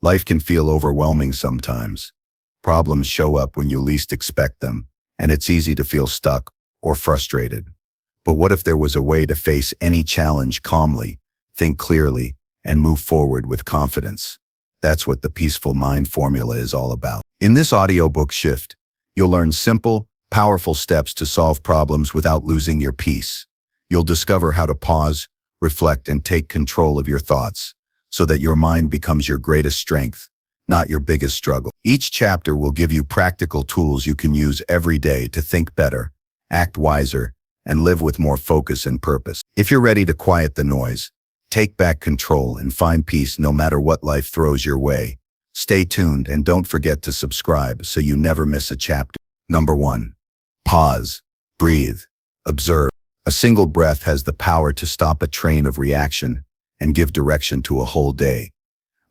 Life can feel overwhelming sometimes. Problems show up when you least expect them, and it's easy to feel stuck or frustrated. But what if there was a way to face any challenge calmly, think clearly, and move forward with confidence? That's what the Peaceful Mind formula is all about. In this audiobook shift, you'll learn simple, powerful steps to solve problems without losing your peace. You'll discover how to pause, reflect, and take control of your thoughts so that your mind becomes your greatest strength, not your biggest struggle. Each chapter will give you practical tools you can use every day to think better, act wiser, and live with more focus and purpose. If you're ready to quiet the noise, take back control, and find peace no matter what life throws your way, stay tuned and don't forget to subscribe so you never miss a chapter. Number 1. Pause, breathe, observe. A single breath has the power to stop a train of reaction and give direction to a whole day.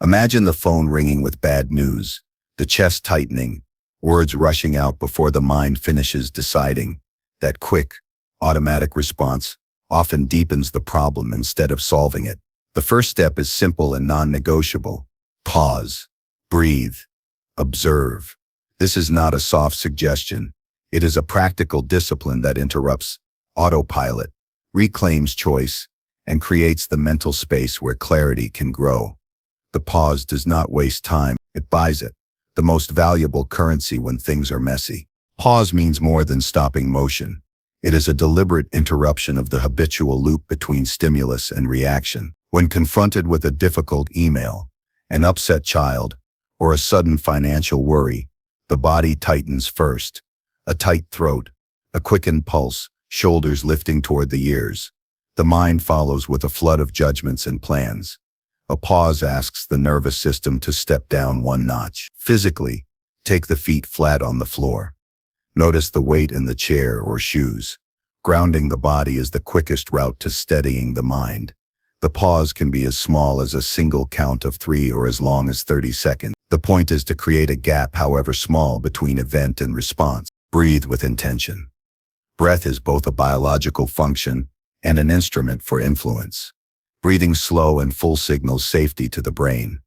Imagine the phone ringing with bad news, the chest tightening, words rushing out before the mind finishes deciding. That quick, automatic response often deepens the problem instead of solving it. The first step is simple and non-negotiable. Pause, breathe, observe. This is not a soft suggestion. It is a practical discipline that interrupts autopilot, reclaims choice, and creates the mental space where clarity can grow. The pause does not waste time, it buys it, the most valuable currency when things are messy. Pause means more than stopping motion. It is a deliberate interruption of the habitual loop between stimulus and reaction. When confronted with a difficult email, an upset child, or a sudden financial worry, the body tightens first. A tight throat, a quickened pulse, shoulders lifting toward the ears. The mind follows with a flood of judgments and plans. A pause asks the nervous system to step down one notch. Physically, take the feet flat on the floor. Notice the weight in the chair or shoes. Grounding the body is the quickest route to steadying the mind. The pause can be as small as a single count of 3 or as long as 30 seconds. The point is to create a gap, however small, between event and response. Breathe with intention. Breath is both a biological function and an instrument for influence. Breathing slow and full signals safety to the brain.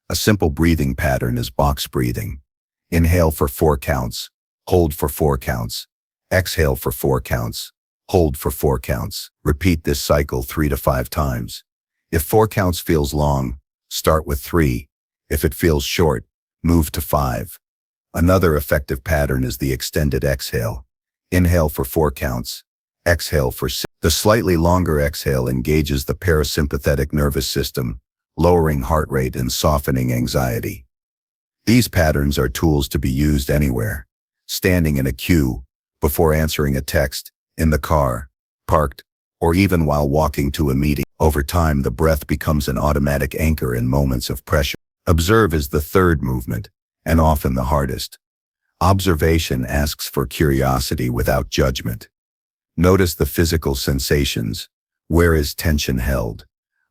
A simple breathing pattern is box breathing. Inhale for 4 counts, hold for 4 counts, exhale for 4 counts, hold for 4 counts. Repeat this cycle 3 to 5 times. If 4 counts feels long, start with 3. If it feels short, move to 5. Another effective pattern is the extended exhale. Inhale for 4 counts, exhale for 6. The slightly longer exhale engages the parasympathetic nervous system, lowering heart rate and softening anxiety. These patterns are tools to be used anywhere. Standing in a queue, before answering a text, in the car, parked, or even while walking to a meeting. Over time, the breath becomes an automatic anchor in moments of pressure. Observe is the third movement, and often the hardest. Observation asks for curiosity without judgment. Notice the physical sensations. Where is tension held?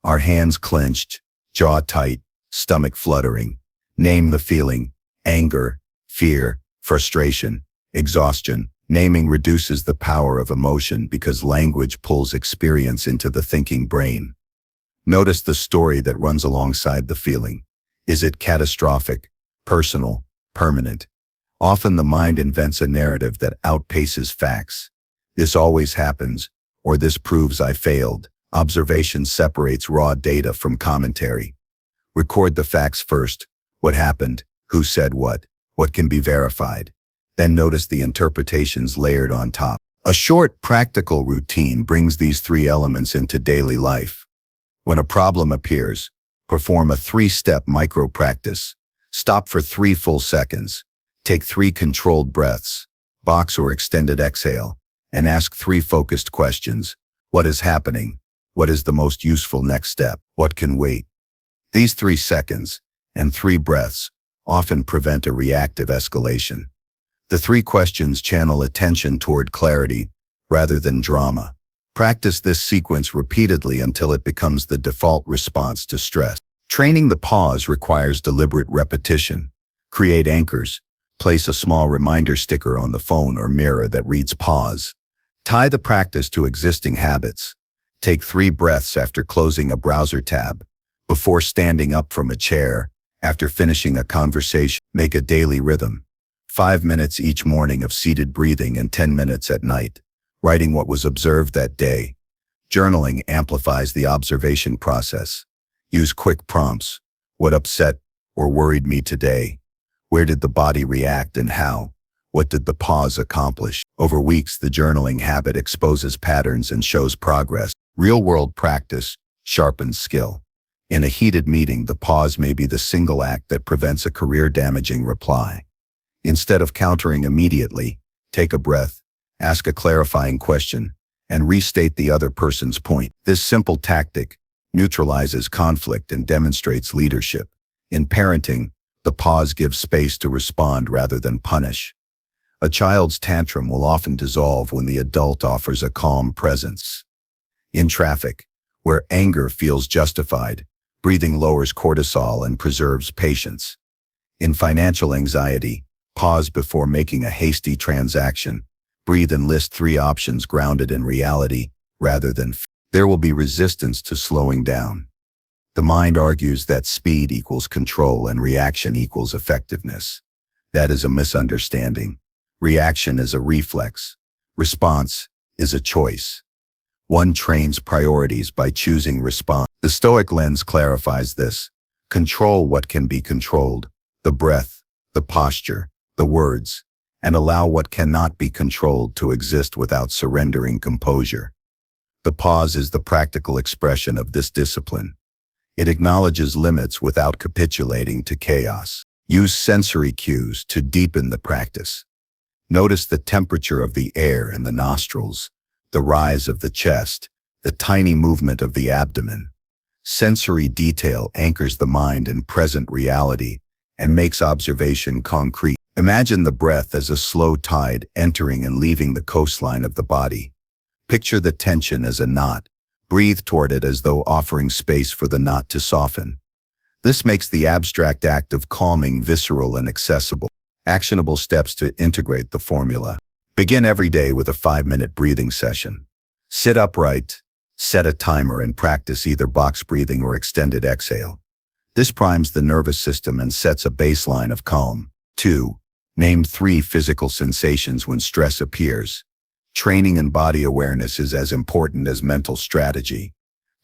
Are hands clenched, jaw tight, stomach fluttering? Name the feeling: anger, fear, frustration, exhaustion. Naming reduces the power of emotion because language pulls experience into the thinking brain. Notice the story that runs alongside the feeling. Is it catastrophic, personal, permanent? Often the mind invents a narrative that outpaces facts. This always happens, or this proves I failed. Observation separates raw data from commentary. Record the facts first. What happened? Who said what? What can be verified? Then notice the interpretations layered on top. A short, practical routine brings these 3 elements into daily life. When a problem appears, perform a 3-step micro-practice. Stop for 3 full seconds. Take 3 controlled breaths, box or extended exhale, and ask 3 focused questions. What is happening? What is the most useful next step? What can wait? These 3 seconds and 3 breaths often prevent a reactive escalation. The 3 questions channel attention toward clarity rather than drama. Practice this sequence repeatedly until it becomes the default response to stress. Training the pause requires deliberate repetition. Create anchors. Place a small reminder sticker on the phone or mirror that reads pause. Tie the practice to existing habits. Take 3 breaths after closing a browser tab, before standing up from a chair, After finishing a conversation, make a daily rhythm. 5 minutes each morning of seated breathing and 10 minutes at night, writing what was observed that day. Journaling amplifies the observation process. Use quick prompts. What upset or worried me today? Where did the body react and how? What did the pause accomplish? Over weeks, the journaling habit exposes patterns and shows progress. Real-world practice sharpens skill. In a heated meeting, the pause may be the single act that prevents a career-damaging reply. Instead of countering immediately, take a breath, ask a clarifying question, and restate the other person's point. This simple tactic neutralizes conflict and demonstrates leadership. In parenting, the pause gives space to respond rather than punish. A child's tantrum will often dissolve when the adult offers a calm presence. In traffic, where anger feels justified, breathing lowers cortisol and preserves patience. In financial anxiety, pause before making a hasty transaction. Breathe and list 3 options grounded in reality rather than fear. There will be resistance to slowing down. The mind argues that speed equals control and reaction equals effectiveness. That is a misunderstanding. Reaction is a reflex. Response is a choice. One trains priorities by choosing response. The Stoic lens clarifies this. Control what can be controlled, the breath, the posture, the words, and allow what cannot be controlled to exist without surrendering composure. The pause is the practical expression of this discipline. It acknowledges limits without capitulating to chaos. Use sensory cues to deepen the practice. Notice the temperature of the air in the nostrils, the rise of the chest, the tiny movement of the abdomen. Sensory detail anchors the mind in present reality and makes observation concrete. Imagine the breath as a slow tide entering and leaving the coastline of the body. Picture the tension as a knot. Breathe toward it as though offering space for the knot to soften. This makes the abstract act of calming visceral and accessible. Actionable steps to integrate the formula. Begin every day with a 5-minute breathing session. Sit upright, set a timer, and practice either box breathing or extended exhale. This primes the nervous system and sets a baseline of calm. 2. Name 3 physical sensations when stress appears. Training in body awareness is as important as mental strategy.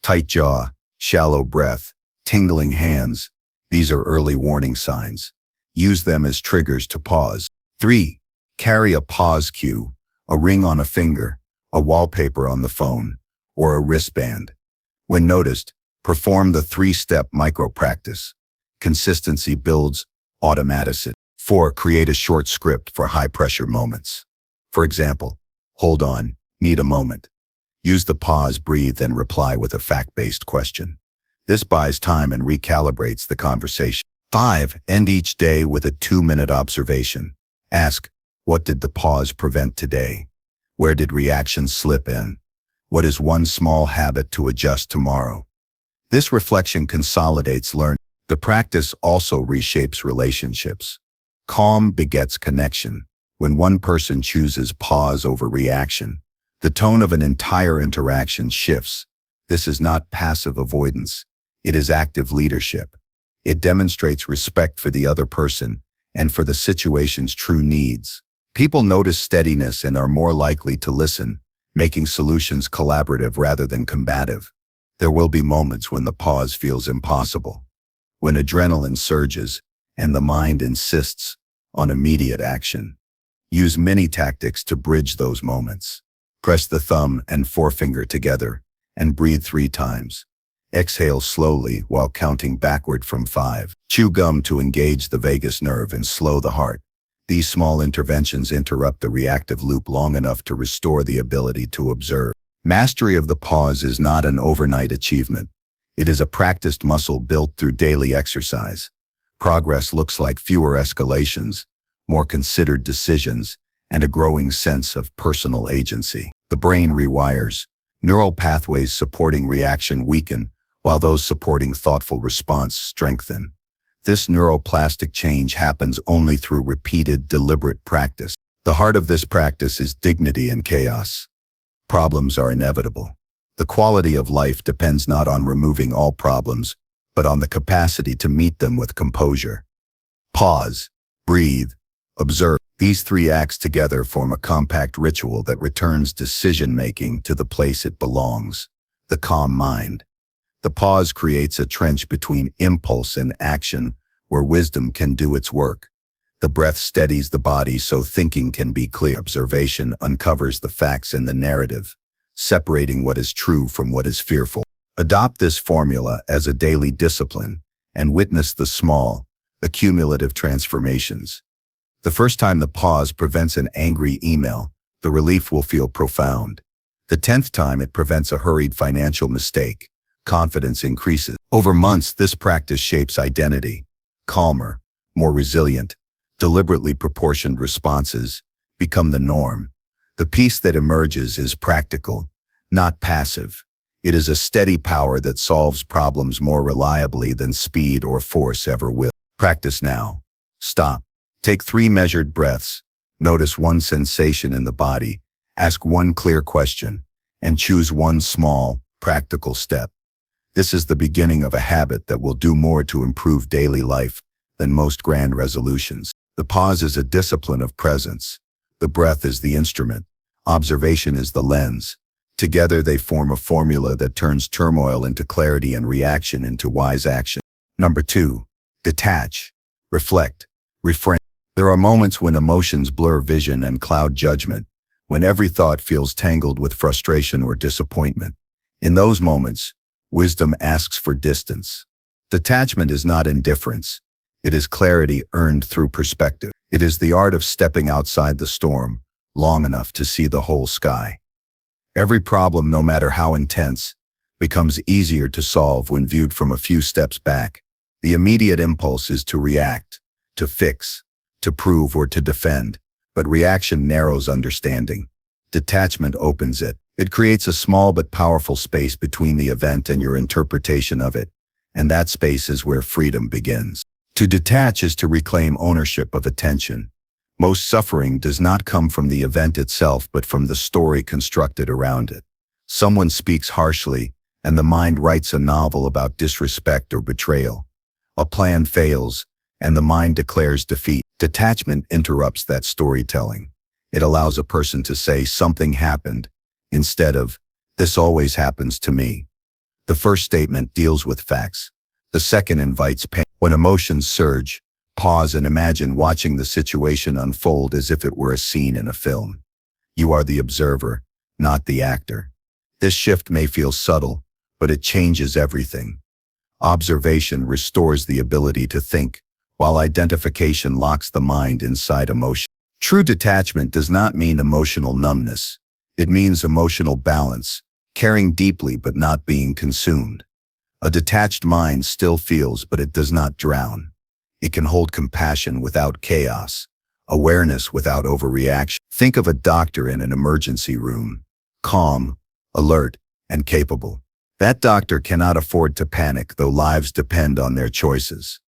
Tight jaw, shallow breath, tingling hands. These are early warning signs. Use them as triggers to pause. 3. Carry a pause cue, a ring on a finger, a wallpaper on the phone, or a wristband. When noticed, perform the 3-step micro-practice. Consistency builds automaticity. 4. Create a short script for high-pressure moments. For example, hold on, need a moment. Use the pause, breathe, and reply with a fact-based question. This buys time and recalibrates the conversation. 5. End each day with a 2-minute observation. Ask, what did the pause prevent today? Where did reaction slip in? What is one small habit to adjust tomorrow? This reflection consolidates learning. The practice also reshapes relationships. Calm begets connection. When one person chooses pause over reaction, the tone of an entire interaction shifts. This is not passive avoidance. It is active leadership. It demonstrates respect for the other person and for the situation's true needs. People notice steadiness and are more likely to listen, making solutions collaborative rather than combative. There will be moments when the pause feels impossible, when adrenaline surges and the mind insists on immediate action. Use many tactics to bridge those moments. Press the thumb and forefinger together and breathe 3 times. Exhale slowly while counting backward from 5. Chew gum to engage the vagus nerve and slow the heart. These small interventions interrupt the reactive loop long enough to restore the ability to observe. Mastery of the pause is not an overnight achievement. It is a practiced muscle built through daily exercise. Progress looks like fewer escalations, more considered decisions, and a growing sense of personal agency. The brain rewires. Neural pathways supporting reaction weaken, while those supporting thoughtful response strengthen. This neuroplastic change happens only through repeated, deliberate practice. The heart of this practice is dignity in chaos. Problems are inevitable. The quality of life depends not on removing all problems, but on the capacity to meet them with composure. Pause, breathe, observe. These three acts together form a compact ritual that returns decision-making to the place it belongs, the calm mind. The pause creates a trench between impulse and action where wisdom can do its work. The breath steadies the body so thinking can be clear. Observation uncovers the facts in the narrative, separating what is true from what is fearful. Adopt this formula as a daily discipline and witness the small, accumulative transformations. The first time the pause prevents an angry email, the relief will feel profound. The 10th time it prevents a hurried financial mistake, confidence increases. Over months, this practice shapes identity. Calmer, more resilient, deliberately proportioned responses become the norm. The peace that emerges is practical, not passive. It is a steady power that solves problems more reliably than speed or force ever will. Practice now. Stop. Take 3 measured breaths. Notice one sensation in the body. Ask one clear question, and choose one small, practical step. This is the beginning of a habit that will do more to improve daily life than most grand resolutions. The pause is a discipline of presence. The breath is the instrument. Observation is the lens. Together they form a formula that turns turmoil into clarity and reaction into wise action. Number 2, detach, reflect, refrain. There are moments when emotions blur vision and cloud judgment, when every thought feels tangled with frustration or disappointment. In those moments, wisdom asks for distance. Detachment is not indifference. It is clarity earned through perspective. It is the art of stepping outside the storm long enough to see the whole sky. Every problem, no matter how intense, becomes easier to solve when viewed from a few steps back. The immediate impulse is to react, to fix, to prove, or to defend, but reaction narrows understanding. Detachment opens it. It creates a small but powerful space between the event and your interpretation of it, and that space is where freedom begins. To detach is to reclaim ownership of attention. Most suffering does not come from the event itself, but from the story constructed around it. Someone speaks harshly, and the mind writes a novel about disrespect or betrayal. A plan fails, and the mind declares defeat. Detachment interrupts that storytelling. It allows a person to say something happened, instead of, this always happens to me. The first statement deals with facts. The second invites pain. When emotions surge, pause and imagine watching the situation unfold as if it were a scene in a film. You are the observer, not the actor. This shift may feel subtle, but it changes everything. Observation restores the ability to think, while identification locks the mind inside emotion. True detachment does not mean emotional numbness. It means emotional balance, caring deeply but not being consumed. A detached mind still feels, but it does not drown. It can hold compassion without chaos, awareness without overreaction. Think of a doctor in an emergency room, calm, alert, and capable. That doctor cannot afford to panic, though lives depend on their choices.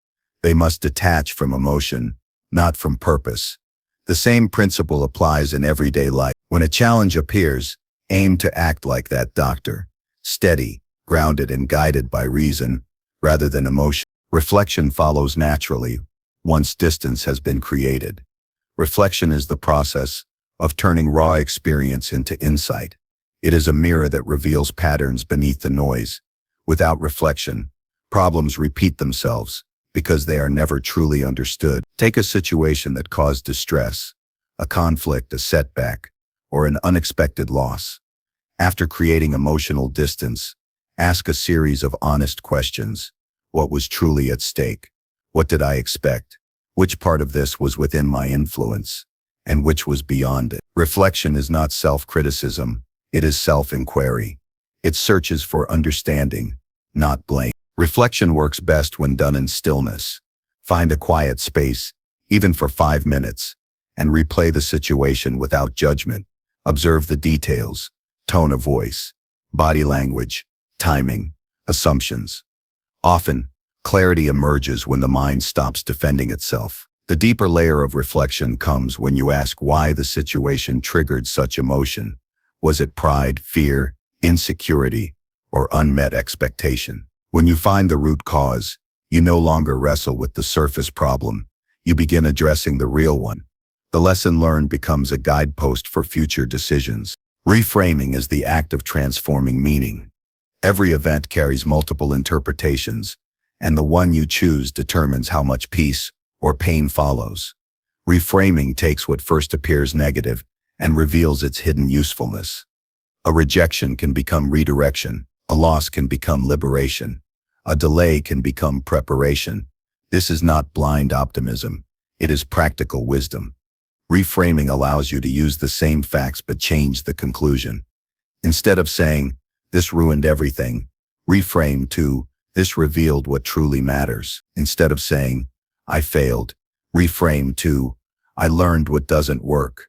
They must detach from emotion, not from purpose. The same principle applies in everyday life. When a challenge appears, aim to act like that doctor, steady, grounded, and guided by reason rather than emotion. Reflection follows naturally once distance has been created. Reflection is the process of turning raw experience into insight. It is a mirror that reveals patterns beneath the noise. Without reflection, problems repeat themselves because they are never truly understood. Take a situation that caused distress, a conflict, a setback, or an unexpected loss. After creating emotional distance, ask a series of honest questions. What was truly at stake? What did I expect? Which part of this was within my influence? And which was beyond it? Reflection is not self-criticism. It is self-inquiry. It searches for understanding, not blame. Reflection works best when done in stillness. Find a quiet space, even for 5 minutes, and replay the situation without judgment. Observe the details, tone of voice, body language, timing, assumptions. Often, clarity emerges when the mind stops defending itself. The deeper layer of reflection comes when you ask why the situation triggered such emotion. Was it pride, fear, insecurity, or unmet expectation? When you find the root cause, you no longer wrestle with the surface problem. You begin addressing the real one. The lesson learned becomes a guidepost for future decisions. Reframing is the act of transforming meaning. Every event carries multiple interpretations, and the one you choose determines how much peace or pain follows. Reframing takes what first appears negative and reveals its hidden usefulness. A rejection can become redirection. A loss can become liberation. A delay can become preparation. This is not blind optimism. It is practical wisdom. Reframing allows you to use the same facts but change the conclusion. Instead of saying, "This ruined everything," reframe to, "This revealed what truly matters." Instead of saying, "I failed," reframe to, "I learned what doesn't work."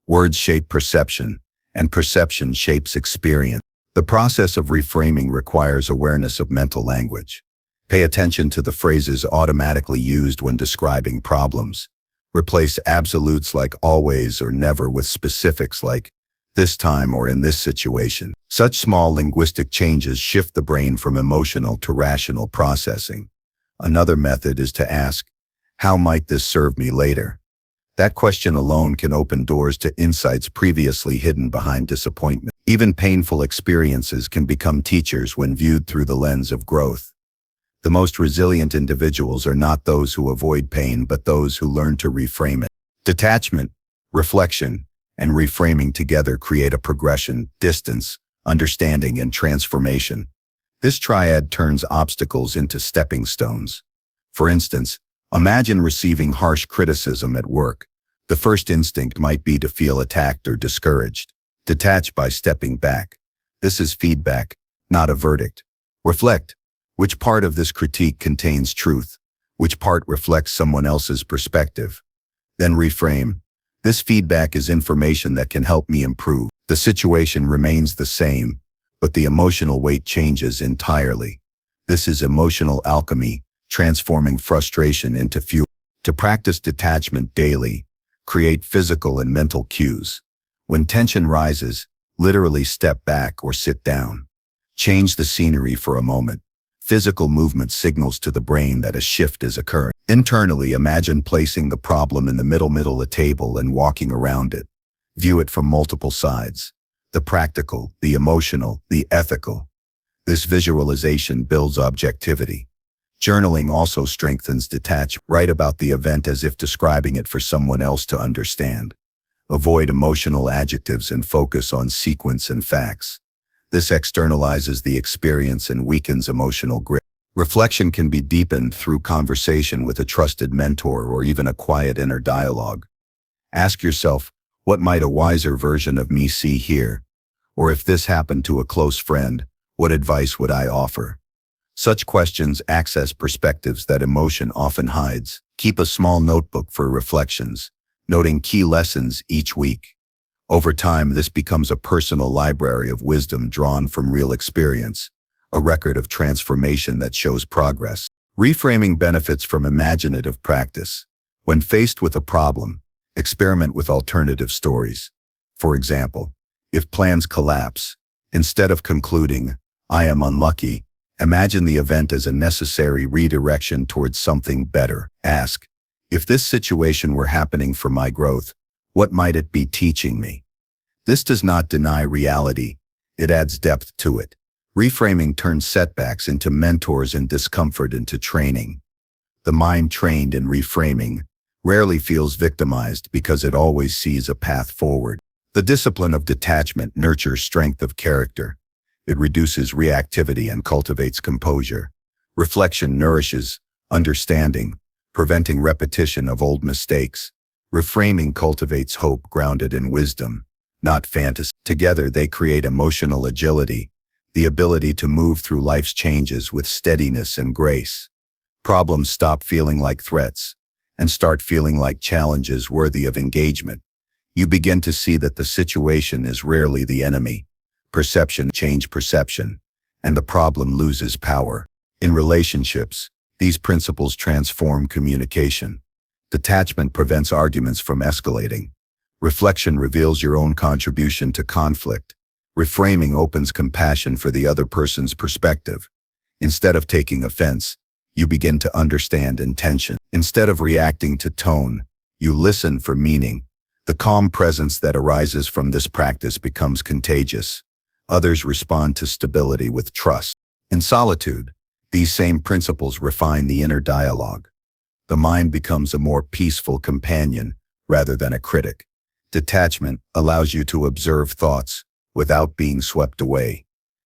Words shape perception, and perception shapes experience. The process of reframing requires awareness of mental language. Pay attention to the phrases automatically used when describing problems. Replace absolutes like always or never with specifics like this time or in this situation. Such small linguistic changes shift the brain from emotional to rational processing. Another method is to ask, "How might this serve me later?" That question alone can open doors to insights previously hidden behind disappointment. Even painful experiences can become teachers when viewed through the lens of growth. The most resilient individuals are not those who avoid pain, but those who learn to reframe it. Detachment, reflection, and reframing together create a progression, distance, understanding, and transformation. This triad turns obstacles into stepping stones. For instance, imagine receiving harsh criticism at work. The first instinct might be to feel attacked or discouraged. Detach by stepping back. This is feedback, not a verdict. Reflect. Which part of this critique contains truth? Which part reflects someone else's perspective? Then reframe. This feedback is information that can help me improve. The situation remains the same, but the emotional weight changes entirely. This is emotional alchemy, transforming frustration into fuel. To practice detachment daily, create physical and mental cues. When tension rises, literally step back or sit down. Change the scenery for a moment. Physical movement signals to the brain that a shift is occurring. Internally, imagine placing the problem in the middle of a table and walking around it. View it from multiple sides. The practical, the emotional, the ethical. This visualization builds objectivity. Journaling also strengthens detachment. Write about the event as if describing it for someone else to understand. Avoid emotional adjectives and focus on sequence and facts. This externalizes the experience and weakens emotional grip. Reflection can be deepened through conversation with a trusted mentor or even a quiet inner dialogue. Ask yourself, what might a wiser version of me see here? Or if this happened to a close friend, what advice would I offer? Such questions access perspectives that emotion often hides. Keep a small notebook for reflections, noting key lessons each week. Over time, this becomes a personal library of wisdom drawn from real experience, a record of transformation that shows progress. Reframing benefits from imaginative practice. When faced with a problem, experiment with alternative stories. For example, if plans collapse, instead of concluding, "I am unlucky," imagine the event as a necessary redirection towards something better. Ask, if this situation were happening for my growth, what might it be teaching me? This does not deny reality, it adds depth to it. Reframing turns setbacks into mentors and discomfort into training. The mind trained in reframing rarely feels victimized because it always sees a path forward. The discipline of detachment nurtures strength of character. It reduces reactivity and cultivates composure. Reflection nourishes understanding, preventing repetition of old mistakes. Reframing cultivates hope grounded in wisdom, not fantasy. Together they create emotional agility, the ability to move through life's changes with steadiness and grace. Problems stop feeling like threats and start feeling like challenges worthy of engagement. You begin to see that the situation is rarely the enemy. Perception changes perception, and the problem loses power. In relationships, these principles transform communication. Detachment prevents arguments from escalating. Reflection reveals your own contribution to conflict. Reframing opens compassion for the other person's perspective. Instead of taking offense, you begin to understand intention. Instead of reacting to tone, you listen for meaning. The calm presence that arises from this practice becomes contagious. Others respond to stability with trust. In solitude, these same principles refine the inner dialogue. The mind becomes a more peaceful companion rather than a critic. Detachment allows you to observe thoughts without being swept away.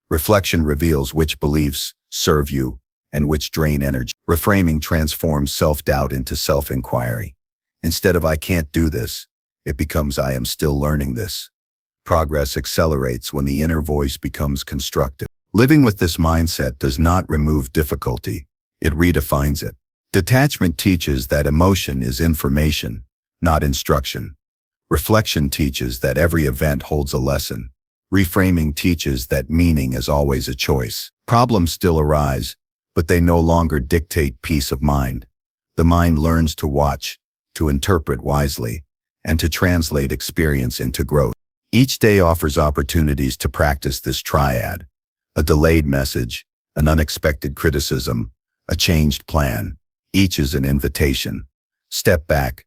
Reflection reveals which beliefs serve you and which drain energy. Reframing transforms self-doubt into self-inquiry. Instead of "I can't do this," it becomes "I am still learning this." Progress accelerates when the inner voice becomes constructive. Living with this mindset does not remove difficulty, it redefines it. Detachment teaches that emotion is information, not instruction. Reflection teaches that every event holds a lesson. Reframing teaches that meaning is always a choice. Problems still arise, but they no longer dictate peace of mind. The mind learns to watch, to interpret wisely, and to translate experience into growth. Each day offers opportunities to practice this triad: a delayed message, an unexpected criticism, a changed plan. Each is an invitation. Step back,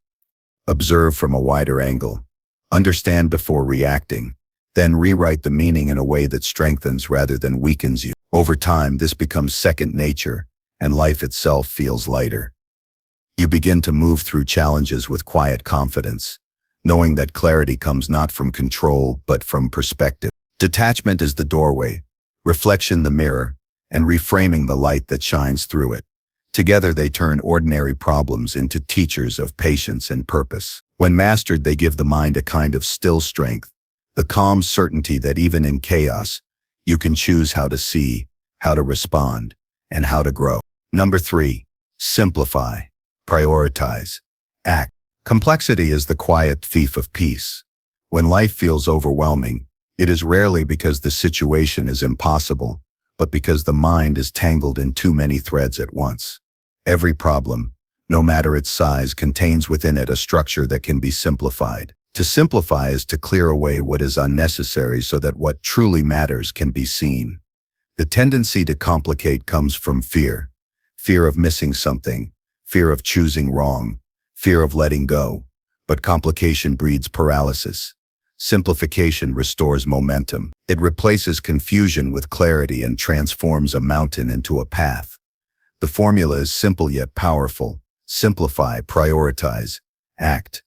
observe from a wider angle, understand before reacting, then rewrite the meaning in a way that strengthens rather than weakens you. Over time, this becomes second nature, and life itself feels lighter. You begin to move through challenges with quiet confidence, knowing that clarity comes not from control, but from perspective. Detachment is the doorway, reflection the mirror, and reframing the light that shines through it. Together they turn ordinary problems into teachers of patience and purpose. When mastered, they give the mind a kind of still strength, the calm certainty that even in chaos, you can choose how to see, how to respond, and how to grow. Number 3, simplify, prioritize, act. Complexity is the quiet thief of peace. When life feels overwhelming, it is rarely because the situation is impossible, but because the mind is tangled in too many threads at once. Every problem, no matter its size, contains within it a structure that can be simplified. To simplify is to clear away what is unnecessary so that what truly matters can be seen. The tendency to complicate comes from fear. Fear of missing something, fear of choosing wrong, fear of letting go. But complication breeds paralysis. Simplification restores momentum. It replaces confusion with clarity and transforms a mountain into a path. The formula is simple yet powerful: simplify, prioritize, act.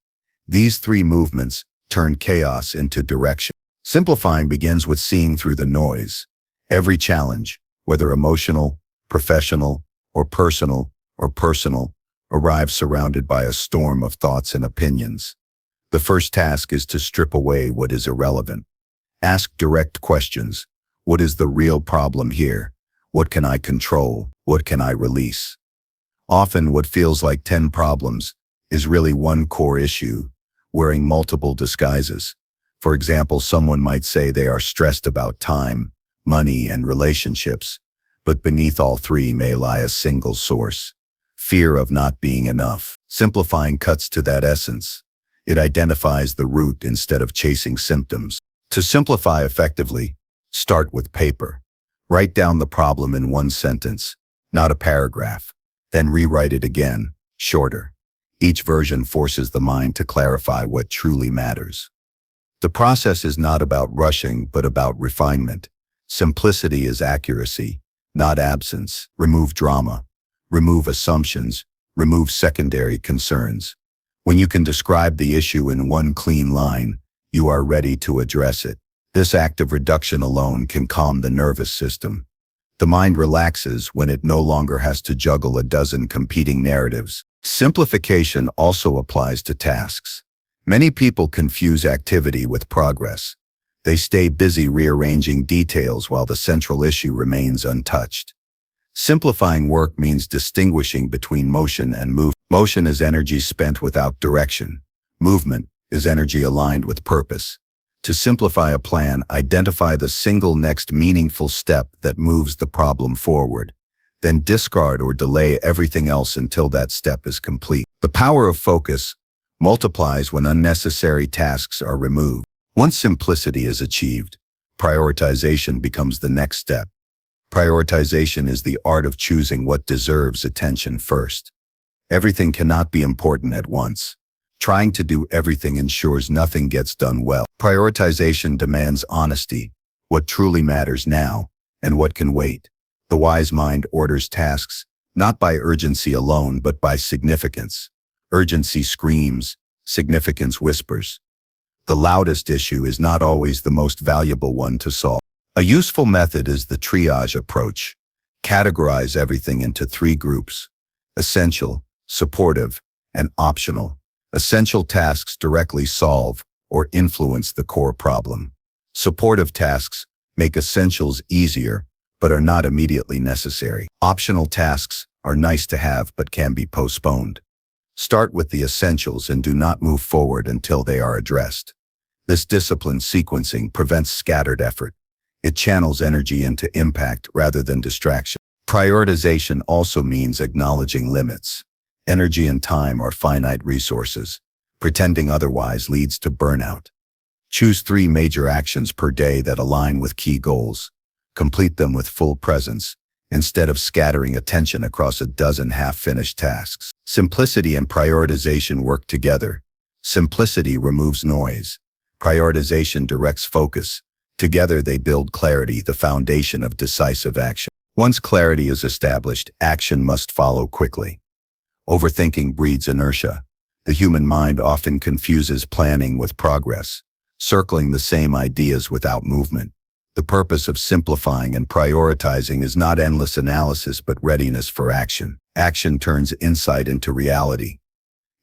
These 3 movements turn chaos into direction. Simplifying begins with seeing through the noise. Every challenge, whether emotional, professional, or personal, arrives surrounded by a storm of thoughts and opinions. The first task is to strip away what is irrelevant. Ask direct questions. What is the real problem here? What can I control? What can I release? Often what feels like 10 problems is really one core issue, wearing multiple disguises. For example, someone might say they are stressed about time, money, and relationships, but beneath all 3 may lie a single source: fear of not being enough. Simplifying cuts to that essence. It identifies the root instead of chasing symptoms. To simplify effectively, start with paper. Write down the problem in 1 sentence, not a paragraph. Then rewrite it again, shorter. Each version forces the mind to clarify what truly matters. The process is not about rushing, but about refinement. Simplicity is accuracy, not absence. Remove drama, remove assumptions, remove secondary concerns. When you can describe the issue in 1 clean line, you are ready to address it. This act of reduction alone can calm the nervous system. The mind relaxes when it no longer has to juggle a dozen competing narratives. Simplification also applies to tasks. Many people confuse activity with progress. They stay busy rearranging details while the central issue remains untouched. Simplifying work means distinguishing between motion and movement. Motion is energy spent without direction. Movement is energy aligned with purpose. To simplify a plan, identify the single next meaningful step that moves the problem forward. Then discard or delay everything else until that step is complete. The power of focus multiplies when unnecessary tasks are removed. Once simplicity is achieved, prioritization becomes the next step. Prioritization is the art of choosing what deserves attention first. Everything cannot be important at once. Trying to do everything ensures nothing gets done well. Prioritization demands honesty, what truly matters now, and what can wait. The wise mind orders tasks, not by urgency alone, but by significance. Urgency screams, significance whispers. The loudest issue is not always the most valuable one to solve. A useful method is the triage approach. Categorize everything into 3 groups: essential, supportive, and optional. Essential tasks directly solve or influence the core problem. Supportive tasks make essentials easier, but are not immediately necessary. Optional tasks are nice to have but can be postponed. Start with the essentials and do not move forward until they are addressed. This disciplined sequencing prevents scattered effort. It channels energy into impact rather than distraction. Prioritization also means acknowledging limits. Energy and time are finite resources. Pretending otherwise leads to burnout. Choose 3 major actions per day that align with key goals. Complete them with full presence, instead of scattering attention across a dozen half-finished tasks. Simplicity and prioritization work together. Simplicity removes noise. Prioritization directs focus. Together they build clarity, the foundation of decisive action. Once clarity is established, action must follow quickly. Overthinking breeds inertia. The human mind often confuses planning with progress, circling the same ideas without movement. The purpose of simplifying and prioritizing is not endless analysis but readiness for action. Action turns insight into reality.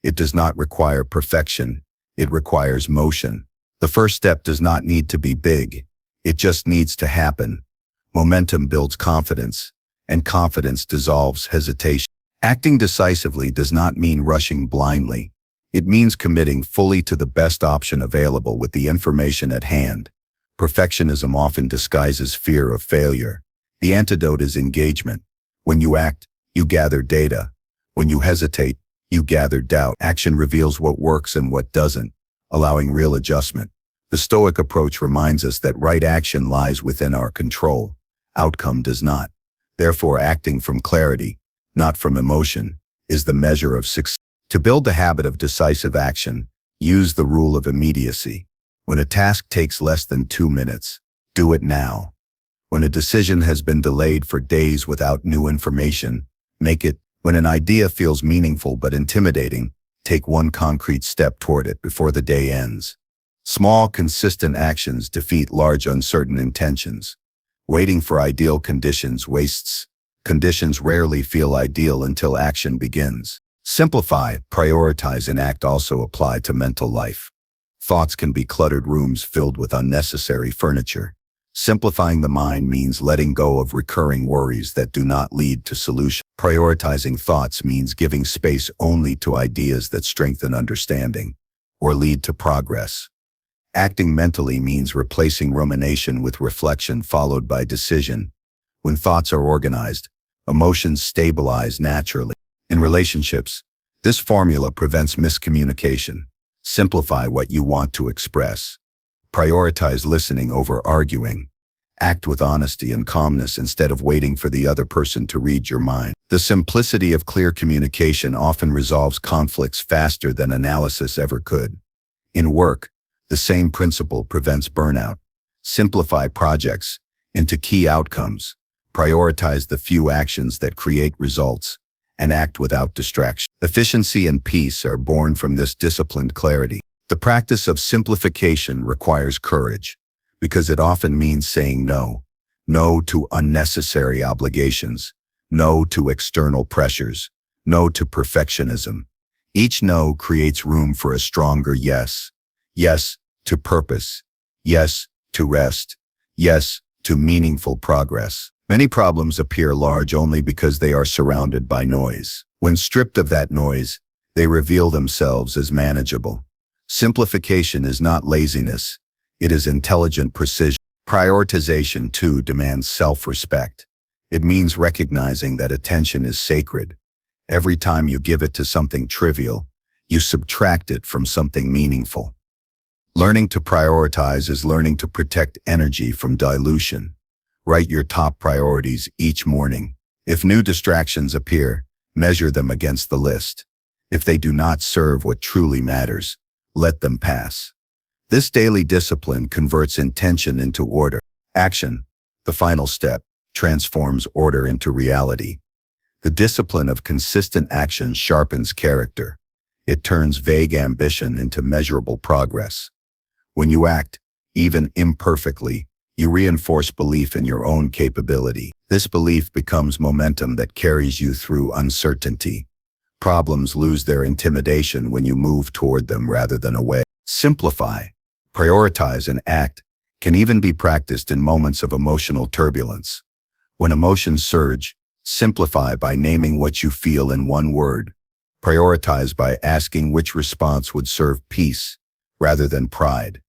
It does not require perfection, it requires motion. The first step does not need to be big, it just needs to happen. Momentum builds confidence, and confidence dissolves hesitation. Acting decisively does not mean rushing blindly. It means committing fully to the best option available with the information at hand. Perfectionism often disguises fear of failure. The antidote is engagement. When you act, you gather data. When you hesitate, you gather doubt. Action reveals what works and what doesn't, allowing real adjustment. The Stoic approach reminds us that right action lies within our control. Outcome does not. Therefore, acting from clarity, not from emotion, is the measure of success. To build the habit of decisive action, use the rule of immediacy. When a task takes less than 2 minutes, do it now. When a decision has been delayed for days without new information, make it. When an idea feels meaningful but intimidating, take one concrete step toward it before the day ends. Small, consistent actions defeat large, uncertain intentions. Waiting for ideal conditions wastes. Conditions rarely feel ideal until action begins. Simplify, prioritize, and act also apply to mental life. Thoughts can be cluttered rooms filled with unnecessary furniture. Simplifying the mind means letting go of recurring worries that do not lead to solutions. Prioritizing thoughts means giving space only to ideas that strengthen understanding or lead to progress. Acting mentally means replacing rumination with reflection followed by decision. When thoughts are organized, emotions stabilize naturally. In relationships, this formula prevents miscommunication. Simplify what you want to express. Prioritize listening over arguing. Act with honesty and calmness instead of waiting for the other person to read your mind. The simplicity of clear communication often resolves conflicts faster than analysis ever could. In work, the same principle prevents burnout. Simplify projects into key outcomes. Prioritize the few actions that create results, and act without distraction. Efficiency and peace are born from this disciplined clarity. The practice of simplification requires courage, because it often means saying no. No to unnecessary obligations. No to external pressures. No to perfectionism. Each no creates room for a stronger yes. Yes to purpose. Yes to rest. Yes to meaningful progress. Many problems appear large only because they are surrounded by noise. When stripped of that noise, they reveal themselves as manageable. Simplification is not laziness, it is intelligent precision. Prioritization, too, demands self-respect. It means recognizing that attention is sacred. Every time you give it to something trivial, you subtract it from something meaningful. Learning to prioritize is learning to protect energy from dilution. Write your top priorities each morning. If new distractions appear, measure them against the list. If they do not serve what truly matters, let them pass. This daily discipline converts intention into order. Action, the final step, transforms order into reality. The discipline of consistent action sharpens character. It turns vague ambition into measurable progress. When you act, even imperfectly, you reinforce belief in your own capability. This belief becomes momentum that carries you through uncertainty. Problems lose their intimidation when you move toward them rather than away. Simplify, prioritize, and act can even be practiced in moments of emotional turbulence. When emotions surge, simplify by naming what you feel in one word. Prioritize by asking which response would serve peace rather than pride.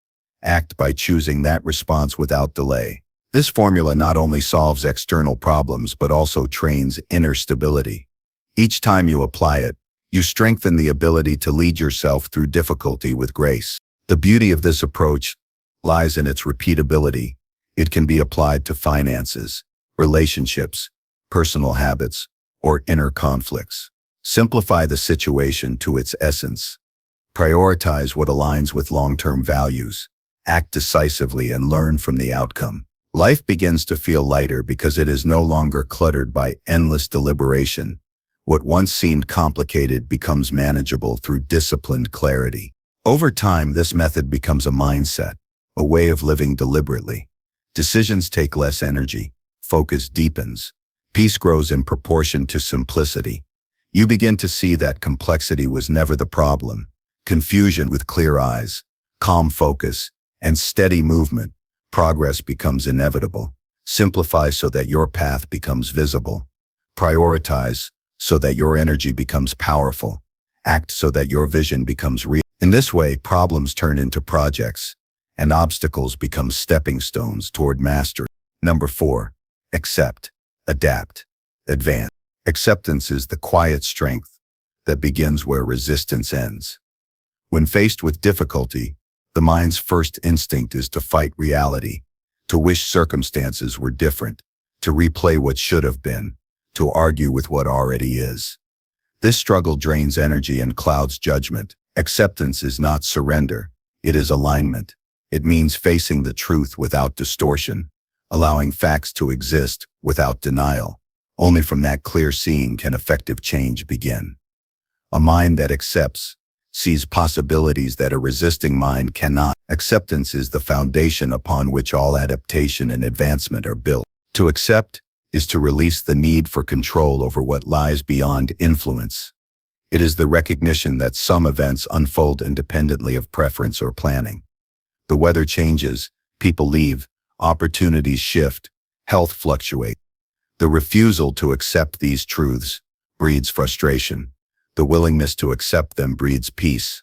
Act by choosing that response without delay. This formula not only solves external problems but also trains inner stability. Each time you apply it, you strengthen the ability to lead yourself through difficulty with grace. The beauty of this approach lies in its repeatability. It can be applied to finances, relationships, personal habits, or inner conflicts. Simplify the situation to its essence. Prioritize what aligns with long-term values. Act decisively and learn from the outcome. Life begins to feel lighter because it is no longer cluttered by endless deliberation. What once seemed complicated becomes manageable through disciplined clarity. Over time, this method becomes a mindset, a way of living deliberately. Decisions take less energy, focus deepens, peace grows in proportion to simplicity. You begin to see that complexity was never the problem. Confusion with clear eyes, calm focus, and steady movement, progress becomes inevitable. Simplify so that your path becomes visible. Prioritize so that your energy becomes powerful. Act so that your vision becomes real. In this way, problems turn into projects, and obstacles become stepping stones toward mastery. Number 4, accept, adapt, advance. Acceptance is the quiet strength that begins where resistance ends. When faced with difficulty, the mind's first instinct is to fight reality, to wish circumstances were different, to replay what should have been, to argue with what already is. This struggle drains energy and clouds judgment. Acceptance is not surrender, it is alignment. It means facing the truth without distortion, allowing facts to exist without denial. Only from that clear seeing can effective change begin. A mind that accepts sees possibilities that a resisting mind cannot. Acceptance is the foundation upon which all adaptation and advancement are built. To accept is to release the need for control over what lies beyond influence. It is the recognition that some events unfold independently of preference or planning. The weather changes, people leave, opportunities shift, health fluctuates. The refusal to accept these truths breeds frustration. The willingness to accept them breeds peace.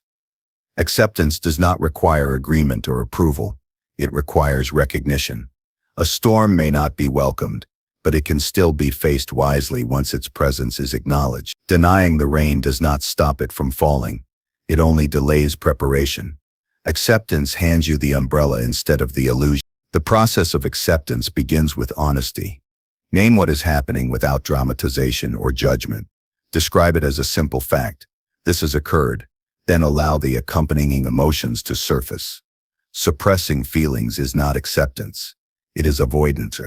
Acceptance does not require agreement or approval. It requires recognition. A storm may not be welcomed, but it can still be faced wisely once its presence is acknowledged. Denying the rain does not stop it from falling. It only delays preparation. Acceptance hands you the umbrella instead of the illusion. The process of acceptance begins with honesty. Name what is happening without dramatization or judgment. Describe it as a simple fact. This has occurred. Then allow the accompanying emotions to surface. Suppressing feelings is not acceptance. It is avoidance.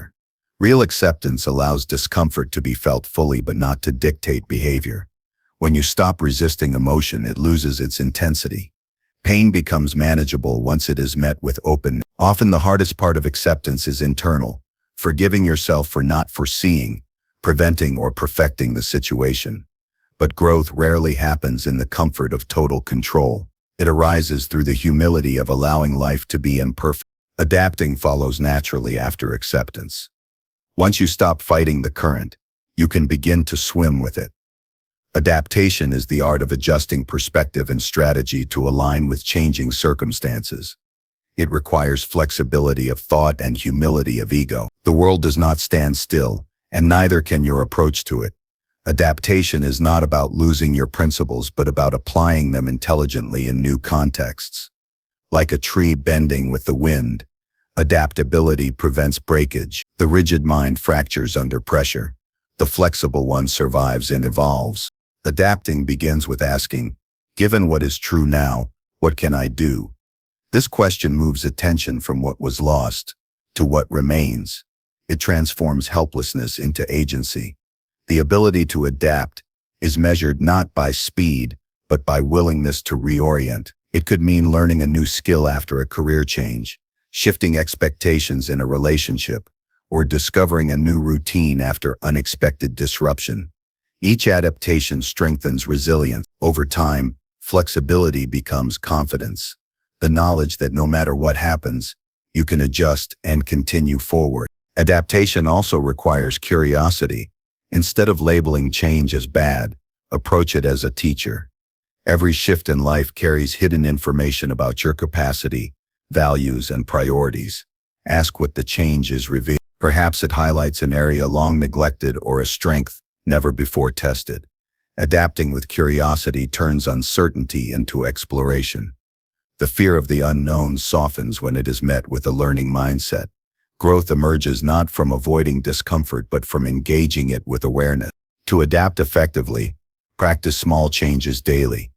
Real acceptance allows discomfort to be felt fully but not to dictate behavior. When you stop resisting emotion, it loses its intensity. Pain becomes manageable once it is met with openness. Often the hardest part of acceptance is internal, forgiving yourself for not foreseeing, preventing, or perfecting the situation. But growth rarely happens in the comfort of total control. It arises through the humility of allowing life to be imperfect. Adapting follows naturally after acceptance. Once you stop fighting the current, you can begin to swim with it. Adaptation is the art of adjusting perspective and strategy to align with changing circumstances. It requires flexibility of thought and humility of ego. The world does not stand still, and neither can your approach to it. Adaptation is not about losing your principles but about applying them intelligently in new contexts. Like a tree bending with the wind, Adaptability prevents breakage. The rigid mind fractures under pressure. The flexible one survives and evolves. Adapting begins with asking, given what is true now, what can I do? This question moves attention from what was lost to what remains. It transforms helplessness into agency. The ability to adapt is measured not by speed, but by willingness to reorient. It could mean learning a new skill after a career change, shifting expectations in a relationship, or discovering a new routine after unexpected disruption. Each adaptation strengthens resilience. Over time, flexibility becomes confidence. The knowledge that no matter what happens, you can adjust and continue forward. Adaptation also requires curiosity. Instead of labeling change as bad, approach it as a teacher. Every shift in life carries hidden information about your capacity, values, and priorities. Ask what the change is revealing. Perhaps it highlights an area long neglected or a strength never before tested. Adapting with curiosity turns uncertainty into exploration. The fear of the unknown softens when it is met with a learning mindset. Growth emerges not from avoiding discomfort but from engaging it with awareness. To adapt effectively, practice small changes daily.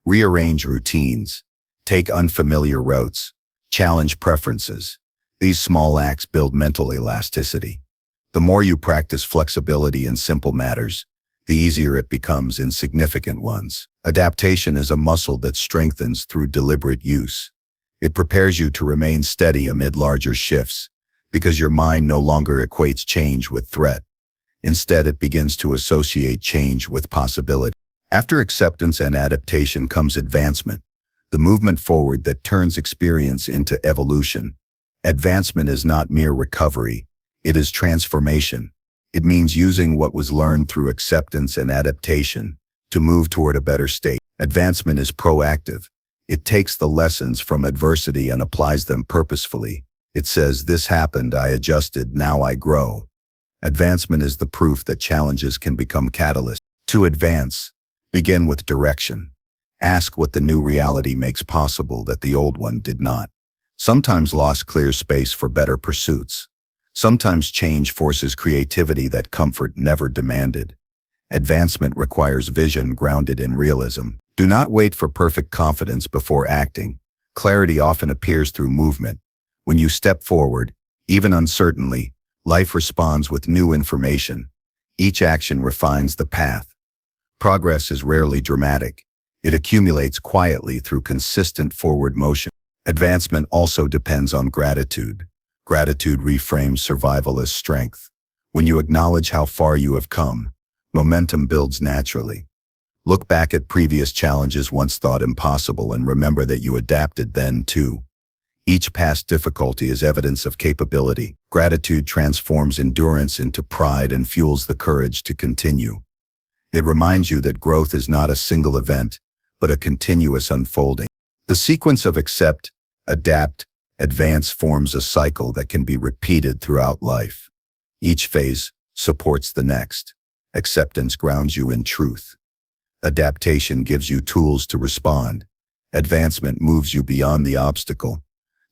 Rearrange routines. Take unfamiliar routes. Challenge preferences. These small acts build mental elasticity. The more you practice flexibility in simple matters, the easier it becomes in significant ones. Adaptation is a muscle that strengthens through deliberate use. It prepares you to remain steady amid larger shifts, because your mind no longer equates change with threat. Instead, it begins to associate change with possibility. After acceptance and adaptation comes advancement, the movement forward that turns experience into evolution. Advancement is not mere recovery, it is transformation. It means using what was learned through acceptance and adaptation to move toward a better state. Advancement is proactive. It takes the lessons from adversity and applies them purposefully. It says, "This happened, I adjusted, now I grow." Advancement is the proof that challenges can become catalysts. To advance, begin with direction. Ask what the new reality makes possible that the old one did not. Sometimes loss clears space for better pursuits. Sometimes change forces creativity that comfort never demanded. Advancement requires vision grounded in realism. Do not wait for perfect confidence before acting. Clarity often appears through movement. When you step forward, even uncertainly, life responds with new information. Each action refines the path. Progress is rarely dramatic. It accumulates quietly through consistent forward motion. Advancement also depends on gratitude. Gratitude reframes survival as strength. When you acknowledge how far you have come, momentum builds naturally. Look back at previous challenges once thought impossible and remember that you adapted then too. Each past difficulty is evidence of capability. Gratitude transforms endurance into pride and fuels the courage to continue. It reminds you that growth is not a single event, but a continuous unfolding. The sequence of accept, adapt, advance forms a cycle that can be repeated throughout life. Each phase supports the next. Acceptance grounds you in truth. Adaptation gives you tools to respond. Advancement moves you beyond the obstacle.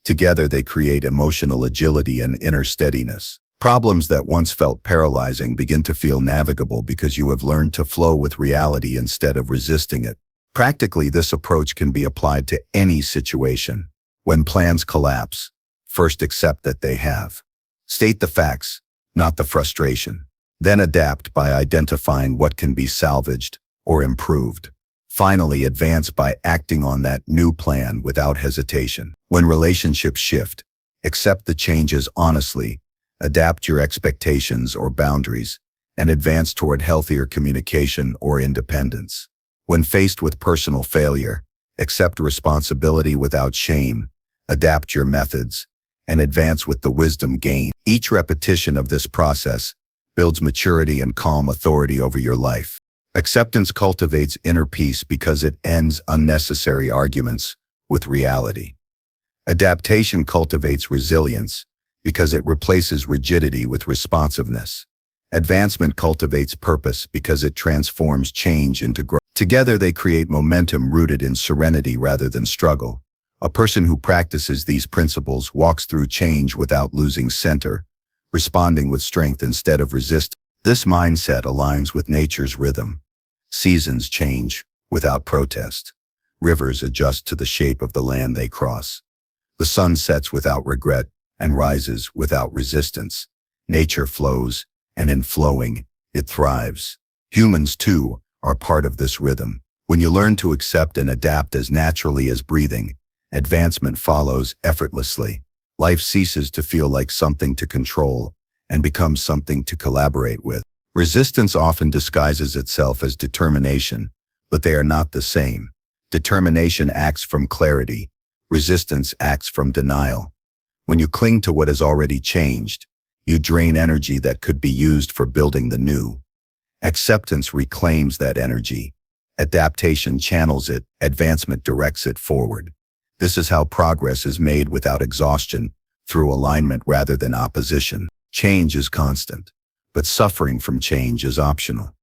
Together they create emotional agility and inner steadiness. Problems that once felt paralyzing begin to feel navigable because you have learned to flow with reality instead of resisting it. Practically, this approach can be applied to any situation. When plans collapse, first accept that they have. State the facts, not the frustration. Then adapt by identifying what can be salvaged or improved. Finally, advance by acting on that new plan without hesitation. When relationships shift, accept the changes honestly, adapt your expectations or boundaries, and advance toward healthier communication or independence. When faced with personal failure, accept responsibility without shame, adapt your methods, and advance with the wisdom gained. Each repetition of this process builds maturity and calm authority over your life. Acceptance cultivates inner peace because it ends unnecessary arguments with reality. Adaptation cultivates resilience because it replaces rigidity with responsiveness. Advancement cultivates purpose because it transforms change into growth. Together they create momentum rooted in serenity rather than struggle, A person who practices these principles walks through change without losing center, responding with strength instead of resistance. This mindset aligns with nature's rhythm. Seasons change without protest. Rivers adjust to the shape of the land they cross. The sun sets without regret and rises without resistance. Nature flows, and in flowing, it thrives. Humans, too, are part of this rhythm. When you learn to accept and adapt as naturally as breathing, advancement follows effortlessly. Life ceases to feel like something to control and becomes something to collaborate with. Resistance often disguises itself as determination, but they are not the same. Determination acts from clarity. Resistance acts from denial. When you cling to what has already changed, you drain energy that could be used for building the new. Acceptance reclaims that energy. Adaptation channels it. Advancement directs it forward. This is how progress is made without exhaustion, through alignment rather than opposition. Change is constant, but suffering from change is optional.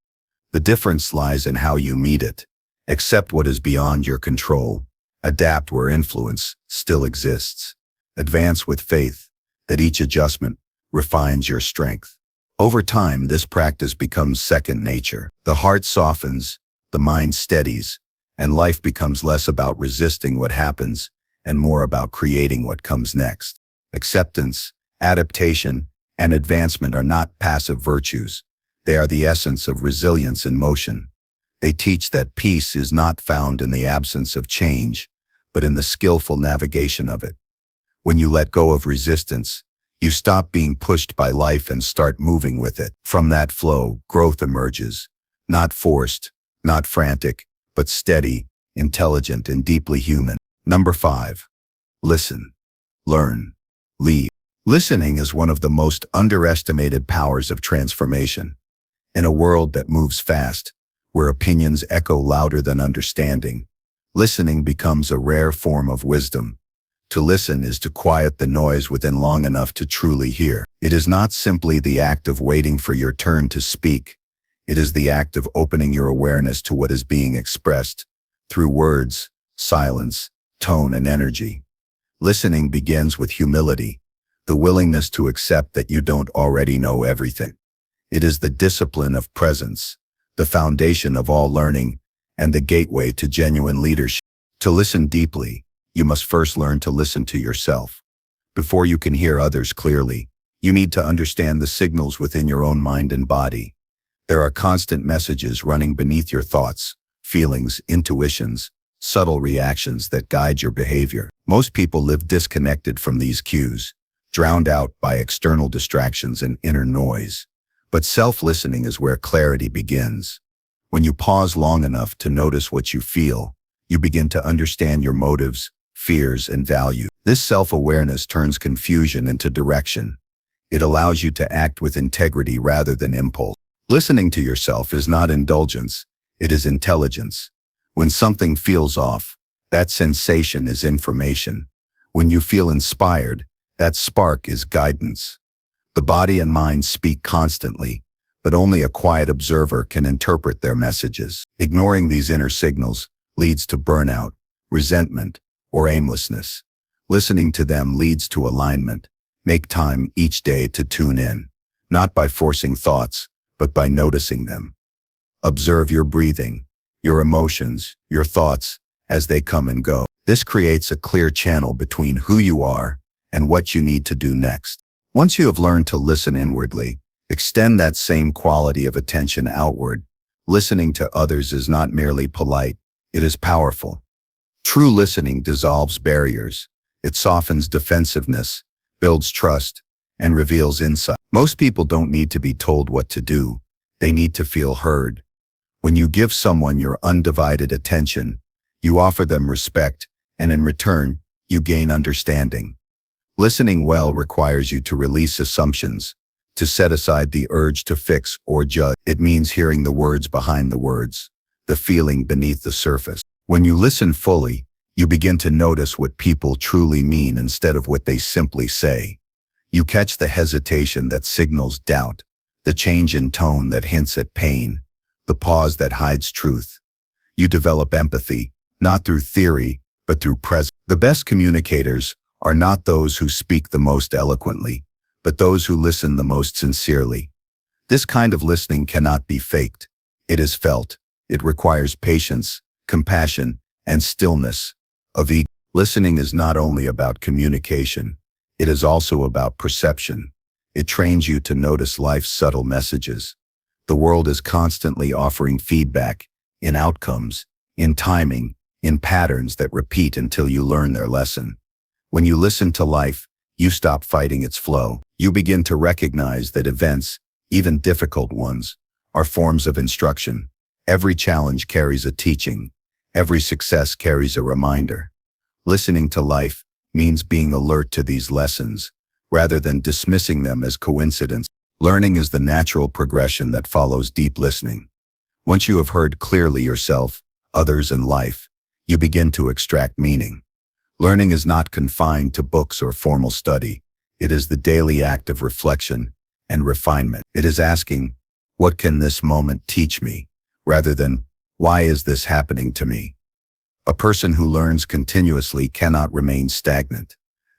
The difference lies in how you meet it. Accept what is beyond your control. Adapt where influence still exists. Advance with faith that each adjustment refines your strength. Over time, this practice becomes second nature. The heart softens, the mind steadies, and life becomes less about resisting what happens and more about creating what comes next. Acceptance, adaptation, and advancement are not passive virtues. They are the essence of resilience in motion. They teach that peace is not found in the absence of change, but in the skillful navigation of it. When you let go of resistance, you stop being pushed by life and start moving with it. From that flow, growth emerges, not forced, not frantic, but steady, intelligent, and deeply human. Number 5. Listen, learn, lead. Listening is one of the most underestimated powers of transformation. In a world that moves fast, where opinions echo louder than understanding, listening becomes a rare form of wisdom. To listen is to quiet the noise within long enough to truly hear. It is not simply the act of waiting for your turn to speak. It is the act of opening your awareness to what is being expressed through words, silence, tone, and energy. Listening begins with humility, the willingness to accept that you don't already know everything. It is the discipline of presence, the foundation of all learning, and the gateway to genuine leadership. To listen deeply, you must first learn to listen to yourself. Before you can hear others clearly, you need to understand the signals within your own mind and body. There are constant messages running beneath your thoughts, feelings, intuitions, subtle reactions that guide your behavior. Most people live disconnected from these cues, drowned out by external distractions and inner noise. But self-listening is where clarity begins. When you pause long enough to notice what you feel, you begin to understand your motives, fears, and values. This self-awareness turns confusion into direction. It allows you to act with integrity rather than impulse. Listening to yourself is not indulgence, it is intelligence. When something feels off, that sensation is information. When you feel inspired, that spark is guidance. The body and mind speak constantly, but only a quiet observer can interpret their messages. Ignoring these inner signals leads to burnout, resentment, or aimlessness. Listening to them leads to alignment. Make time each day to tune in, not by forcing thoughts, but by noticing them. Observe your breathing, your emotions, your thoughts as they come and go. This creates a clear channel between who you are and what you need to do next. Once you have learned to listen inwardly, extend that same quality of attention outward. Listening to others is not merely polite, it is powerful. True listening dissolves barriers. It softens defensiveness, builds trust, and reveals insight. Most people don't need to be told what to do. They need to feel heard. When you give someone your undivided attention, you offer them respect, and in return, you gain understanding. Listening well requires you to release assumptions, to set aside the urge to fix or judge. It means hearing the words behind the words, the feeling beneath the surface. When you listen fully, you begin to notice what people truly mean instead of what they simply say. You catch the hesitation that signals doubt, the change in tone that hints at pain, the pause that hides truth. You develop empathy, not through theory, but through presence. The best communicators are not those who speak the most eloquently, but those who listen the most sincerely. This kind of listening cannot be faked. It is felt. It requires patience, compassion, and stillness. Listening is not only about communication, it is also about perception. It trains you to notice life's subtle messages. The world is constantly offering feedback in outcomes, in timing, in patterns that repeat until you learn their lesson. When you listen to life, you stop fighting its flow. You begin to recognize that events, even difficult ones, are forms of instruction. Every challenge carries a teaching. Every success carries a reminder. Listening to life means being alert to these lessons, rather than dismissing them as coincidence. Learning is the natural progression that follows deep listening. Once you have heard clearly yourself, others, and life, you begin to extract meaning. Learning is not confined to books or formal study. It is the daily act of reflection and refinement. It is asking, what can this moment teach me, rather than, why is this happening to me? A person who learns continuously cannot remain stagnant.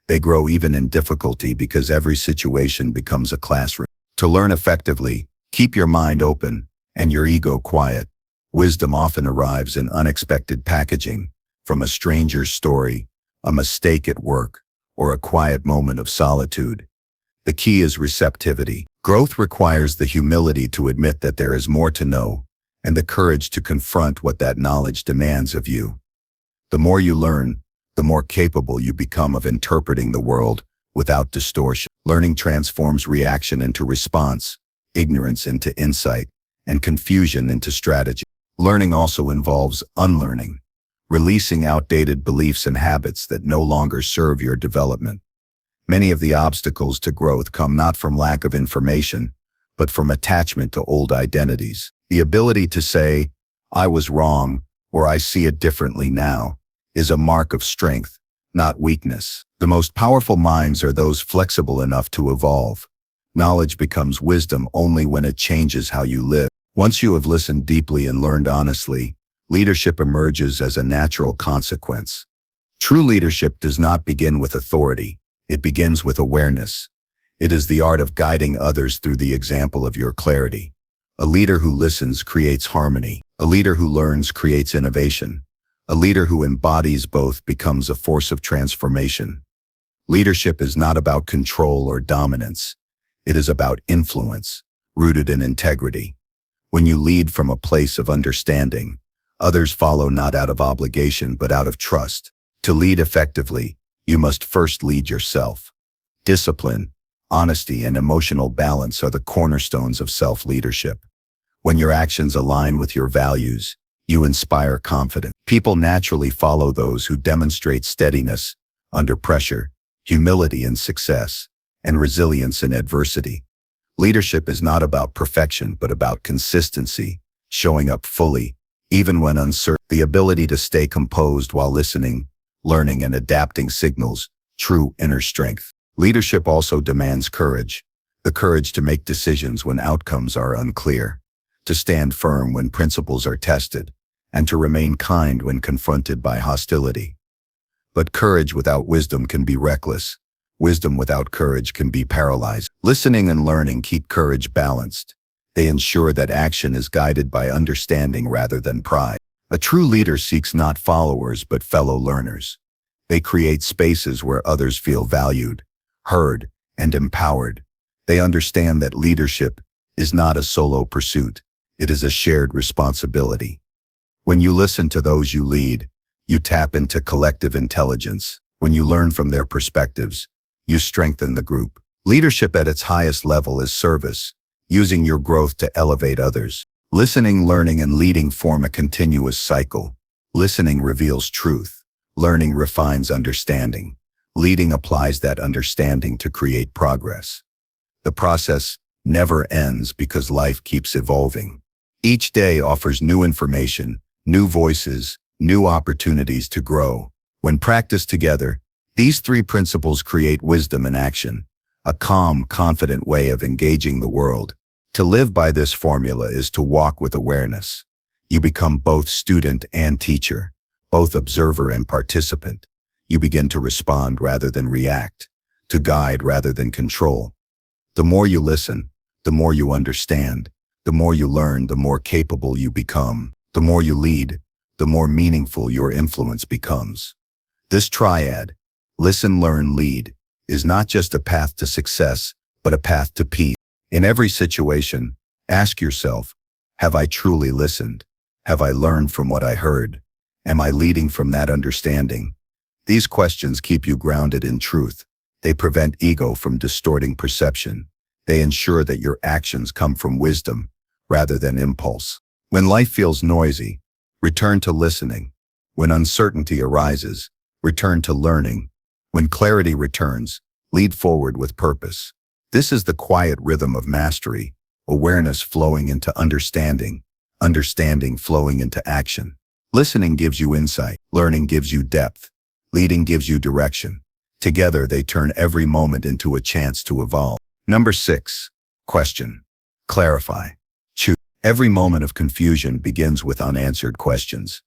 They grow even in difficulty because every situation becomes a classroom. To learn effectively, keep your mind open and your ego quiet. Wisdom often arrives in unexpected packaging, from a stranger's story, a mistake at work, or a quiet moment of solitude. The key is receptivity. Growth requires the humility to admit that there is more to know, and the courage to confront what that knowledge demands of you. The more you learn, the more capable you become of interpreting the world without distortion. Learning transforms reaction into response, ignorance into insight, and confusion into strategy. Learning also involves unlearning, releasing outdated beliefs and habits that no longer serve your development. Many of the obstacles to growth come not from lack of information, but from attachment to old identities. The ability to say, I was wrong, or I see it differently now, is a mark of strength, not weakness. The most powerful minds are those flexible enough to evolve. Knowledge becomes wisdom only when it changes how you live. Once you have listened deeply and learned honestly, leadership emerges as a natural consequence. True leadership does not begin with authority. It begins with awareness. It is the art of guiding others through the example of your clarity. A leader who listens creates harmony. A leader who learns creates innovation. A leader who embodies both becomes a force of transformation. Leadership is not about control or dominance. It is about influence, rooted in integrity. When you lead from a place of understanding, others follow not out of obligation but out of trust. To lead effectively, you must first lead yourself. Discipline, honesty, and emotional balance are the cornerstones of self-leadership. When your actions align with your values, you inspire confidence. People naturally follow those who demonstrate steadiness under pressure, humility in success, and resilience in adversity. Leadership is not about perfection but about consistency, showing up fully, even when uncertain. The ability to stay composed while listening, learning, and adapting signals true inner strength. Leadership also demands courage, the courage to make decisions when outcomes are unclear, to stand firm when principles are tested, and to remain kind when confronted by hostility. But courage without wisdom can be reckless. Wisdom without courage can be paralyzed. Listening and learning keep courage balanced. They ensure that action is guided by understanding rather than pride. A true leader seeks not followers but fellow learners. They create spaces where others feel valued, heard, and empowered. They understand that leadership is not a solo pursuit. It is a shared responsibility. When you listen to those you lead, you tap into collective intelligence. When you learn from their perspectives, you strengthen the group. Leadership at its highest level is service, using your growth to elevate others. Listening, learning, and leading form a continuous cycle. Listening reveals truth. Learning refines understanding. Leading applies that understanding to create progress. The process never ends because life keeps evolving. Each day offers new information, new voices, new opportunities to grow. When practiced together, these three principles create wisdom in action, a calm, confident way of engaging the world. To live by this formula is to walk with awareness. You become both student and teacher, both observer and participant. You begin to respond rather than react, to guide rather than control. The more you listen, the more you understand. The more you learn, the more capable you become. The more you lead, the more meaningful your influence becomes. This triad, listen, learn, lead, is not just a path to success, but a path to peace. In every situation, ask yourself, have I truly listened? Have I learned from what I heard? Am I leading from that understanding? These questions keep you grounded in truth. They prevent ego from distorting perception. They ensure that your actions come from wisdom rather than impulse. When life feels noisy, return to listening. When uncertainty arises, return to learning. When clarity returns, lead forward with purpose. This is the quiet rhythm of mastery, awareness flowing into understanding, understanding flowing into action. Listening gives you insight, learning gives you depth, leading gives you direction. Together they turn every moment into a chance to evolve. Number 6. Question. Clarify. Choose. Every moment of confusion begins with unanswered questions.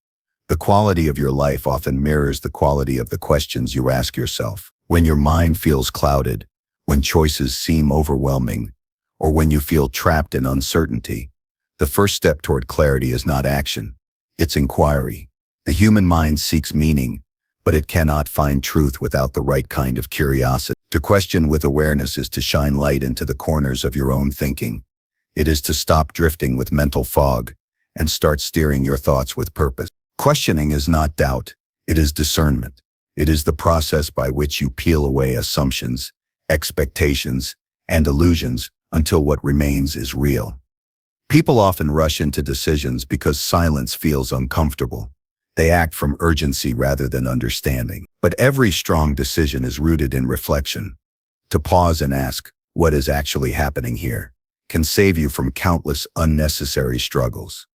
The quality of your life often mirrors the quality of the questions you ask yourself. When your mind feels clouded, when choices seem overwhelming, or when you feel trapped in uncertainty, the first step toward clarity is not action, it's inquiry. The human mind seeks meaning, but it cannot find truth without the right kind of curiosity. To question with awareness is to shine light into the corners of your own thinking. It is to stop drifting with mental fog and start steering your thoughts with purpose. Questioning is not doubt, it is discernment. It is the process by which you peel away assumptions, expectations, and illusions until what remains is real. People often rush into decisions because silence feels uncomfortable. They act from urgency rather than understanding. But every strong decision is rooted in reflection. To pause and ask, what is actually happening here, can save you from countless unnecessary struggles.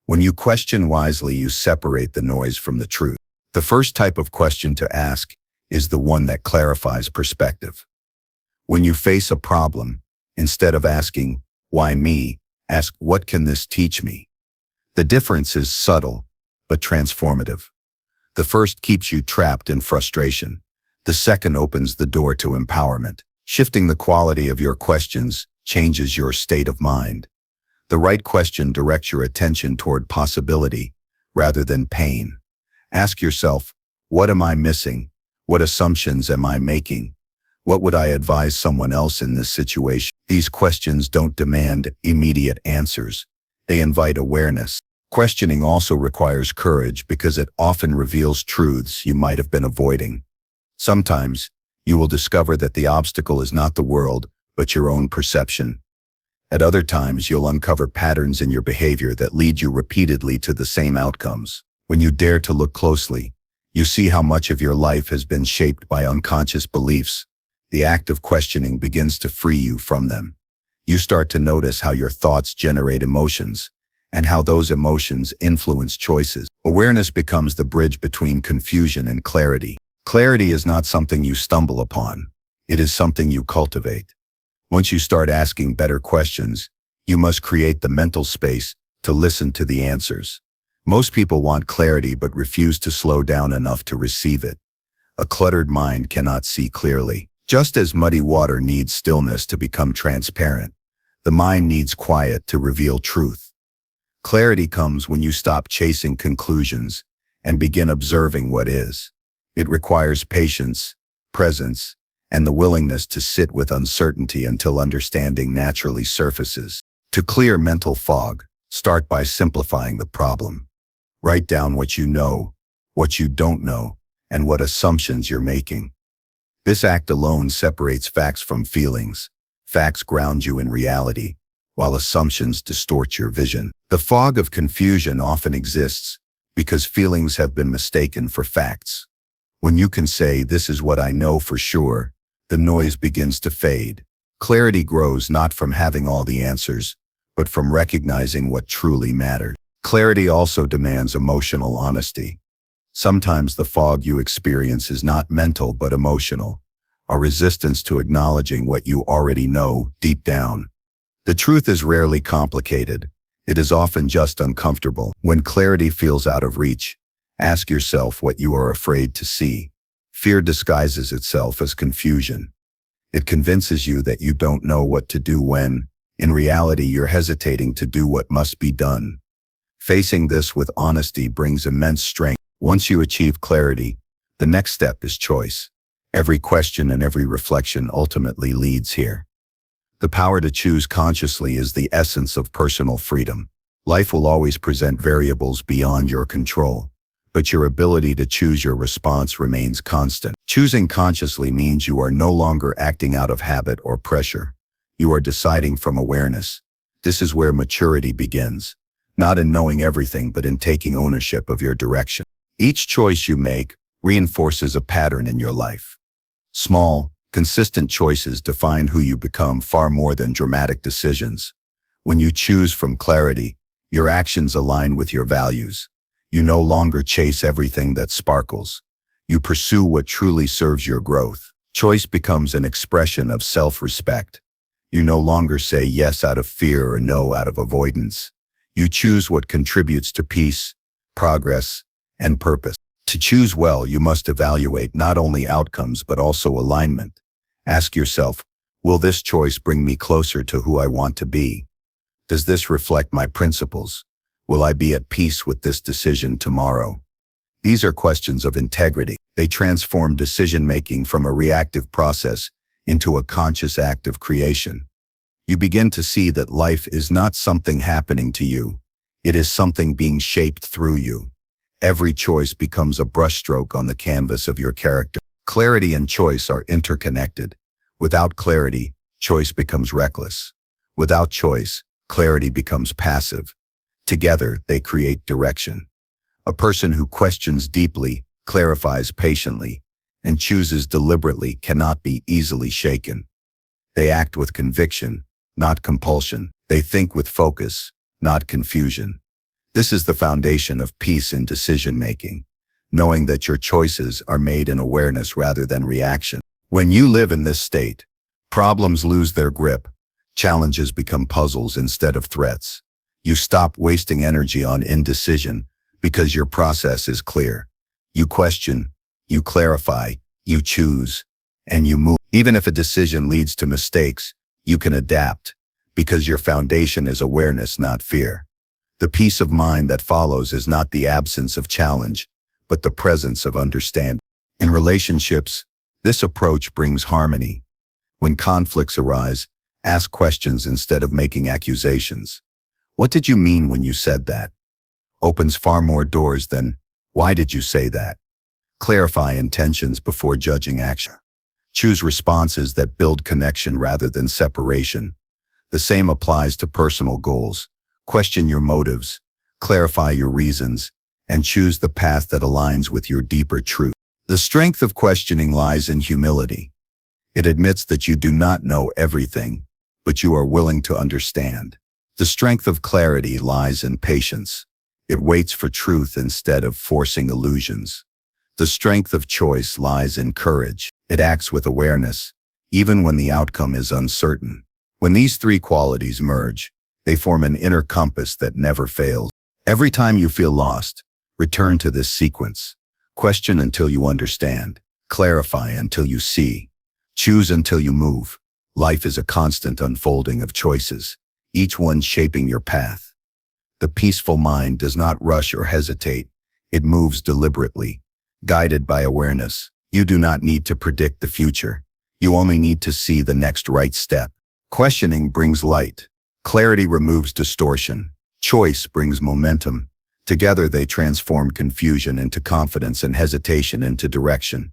When you question wisely, you separate the noise from the truth. The first type of question to ask is the one that clarifies perspective. When you face a problem, instead of asking, why me, ask, what can this teach me? The difference is subtle, but transformative. The first keeps you trapped in frustration. The second opens the door to empowerment. Shifting the quality of your questions changes your state of mind. The right question directs your attention toward possibility rather than pain. Ask yourself, what am I missing? What assumptions am I making? What would I advise someone else in this situation? These questions don't demand immediate answers. They invite awareness. Questioning also requires courage because it often reveals truths you might have been avoiding. Sometimes, you will discover that the obstacle is not the world, but your own perception. At other times, you'll uncover patterns in your behavior that lead you repeatedly to the same outcomes. When you dare to look closely, you see how much of your life has been shaped by unconscious beliefs. The act of questioning begins to free you from them. You start to notice how your thoughts generate emotions, and how those emotions influence choices. Awareness becomes the bridge between confusion and clarity. Clarity is not something you stumble upon. It is something you cultivate. Once you start asking better questions, you must create the mental space to listen to the answers. Most people want clarity but refuse to slow down enough to receive it. A cluttered mind cannot see clearly. Just as muddy water needs stillness to become transparent, the mind needs quiet to reveal truth. Clarity comes when you stop chasing conclusions and begin observing what is. It requires patience, presence, and the willingness to sit with uncertainty until understanding naturally surfaces. To clear mental fog, start by simplifying the problem. Write down what you know, what you don't know, and what assumptions you're making. This act alone separates facts from feelings. Facts ground you in reality, while assumptions distort your vision. The fog of confusion often exists because feelings have been mistaken for facts. When you can say, this is what I know for sure, the noise begins to fade. Clarity grows not from having all the answers, but from recognizing what truly matters. Clarity also demands emotional honesty. Sometimes the fog you experience is not mental but emotional, a resistance to acknowledging what you already know deep down. The truth is rarely complicated. It is often just uncomfortable. When clarity feels out of reach, Ask yourself what you are afraid to see. Fear disguises itself as confusion. It convinces you that you don't know what to do when, in reality, you're hesitating to do what must be done. Facing this with honesty brings immense strength. Once you achieve clarity, the next step is choice. Every question and every reflection ultimately leads here. The power to choose consciously is the essence of personal freedom. Life will always present variables beyond your control, but your ability to choose your response remains constant. Choosing consciously means you are no longer acting out of habit or pressure. You are deciding from awareness. This is where maturity begins, not in knowing everything, but in taking ownership of your direction. Each choice you make reinforces a pattern in your life. Small, consistent choices define who you become far more than dramatic decisions. When you choose from clarity, your actions align with your values. You no longer chase everything that sparkles. You pursue what truly serves your growth. Choice becomes an expression of self-respect. You no longer say yes out of fear or no out of avoidance. You choose what contributes to peace, progress, and purpose. To choose well, you must evaluate not only outcomes but also alignment. Ask yourself, will this choice bring me closer to who I want to be? Does this reflect my principles? Will I be at peace with this decision tomorrow? These are questions of integrity. They transform decision-making from a reactive process into a conscious act of creation. You begin to see that life is not something happening to you. It is something being shaped through you. Every choice becomes a brushstroke on the canvas of your character. Clarity and choice are interconnected. Without clarity, choice becomes reckless. Without choice, clarity becomes passive. Together, they create direction. A person who questions deeply, clarifies patiently, and chooses deliberately cannot be easily shaken. They act with conviction, not compulsion. They think with focus, not confusion. This is the foundation of peace in decision-making, knowing that your choices are made in awareness rather than reaction. When you live in this state, problems lose their grip, challenges become puzzles instead of threats. You stop wasting energy on indecision because your process is clear. You question, you clarify, you choose, and you move. Even if a decision leads to mistakes, you can adapt because your foundation is awareness, not fear. The peace of mind that follows is not the absence of challenge, but the presence of understanding. In relationships, this approach brings harmony. When conflicts arise, ask questions instead of making accusations. What did you mean when you said that? Opens far more doors than, why did you say that? Clarify intentions before judging action. Choose responses that build connection rather than separation. The same applies to personal goals. Question your motives, clarify your reasons, and choose the path that aligns with your deeper truth. The strength of questioning lies in humility. It admits that you do not know everything, but you are willing to understand. The strength of clarity lies in patience. It waits for truth instead of forcing illusions. The strength of choice lies in courage. It acts with awareness, even when the outcome is uncertain. When these three qualities merge, they form an inner compass that never fails. Every time you feel lost, return to this sequence. Question until you understand. Clarify until you see. Choose until you move. Life is a constant unfolding of choices, each one shaping your path. The peaceful mind does not rush or hesitate. It moves deliberately, guided by awareness. You do not need to predict the future. You only need to see the next right step. Questioning brings light. Clarity removes distortion. Choice brings momentum. Together they transform confusion into confidence and hesitation into direction.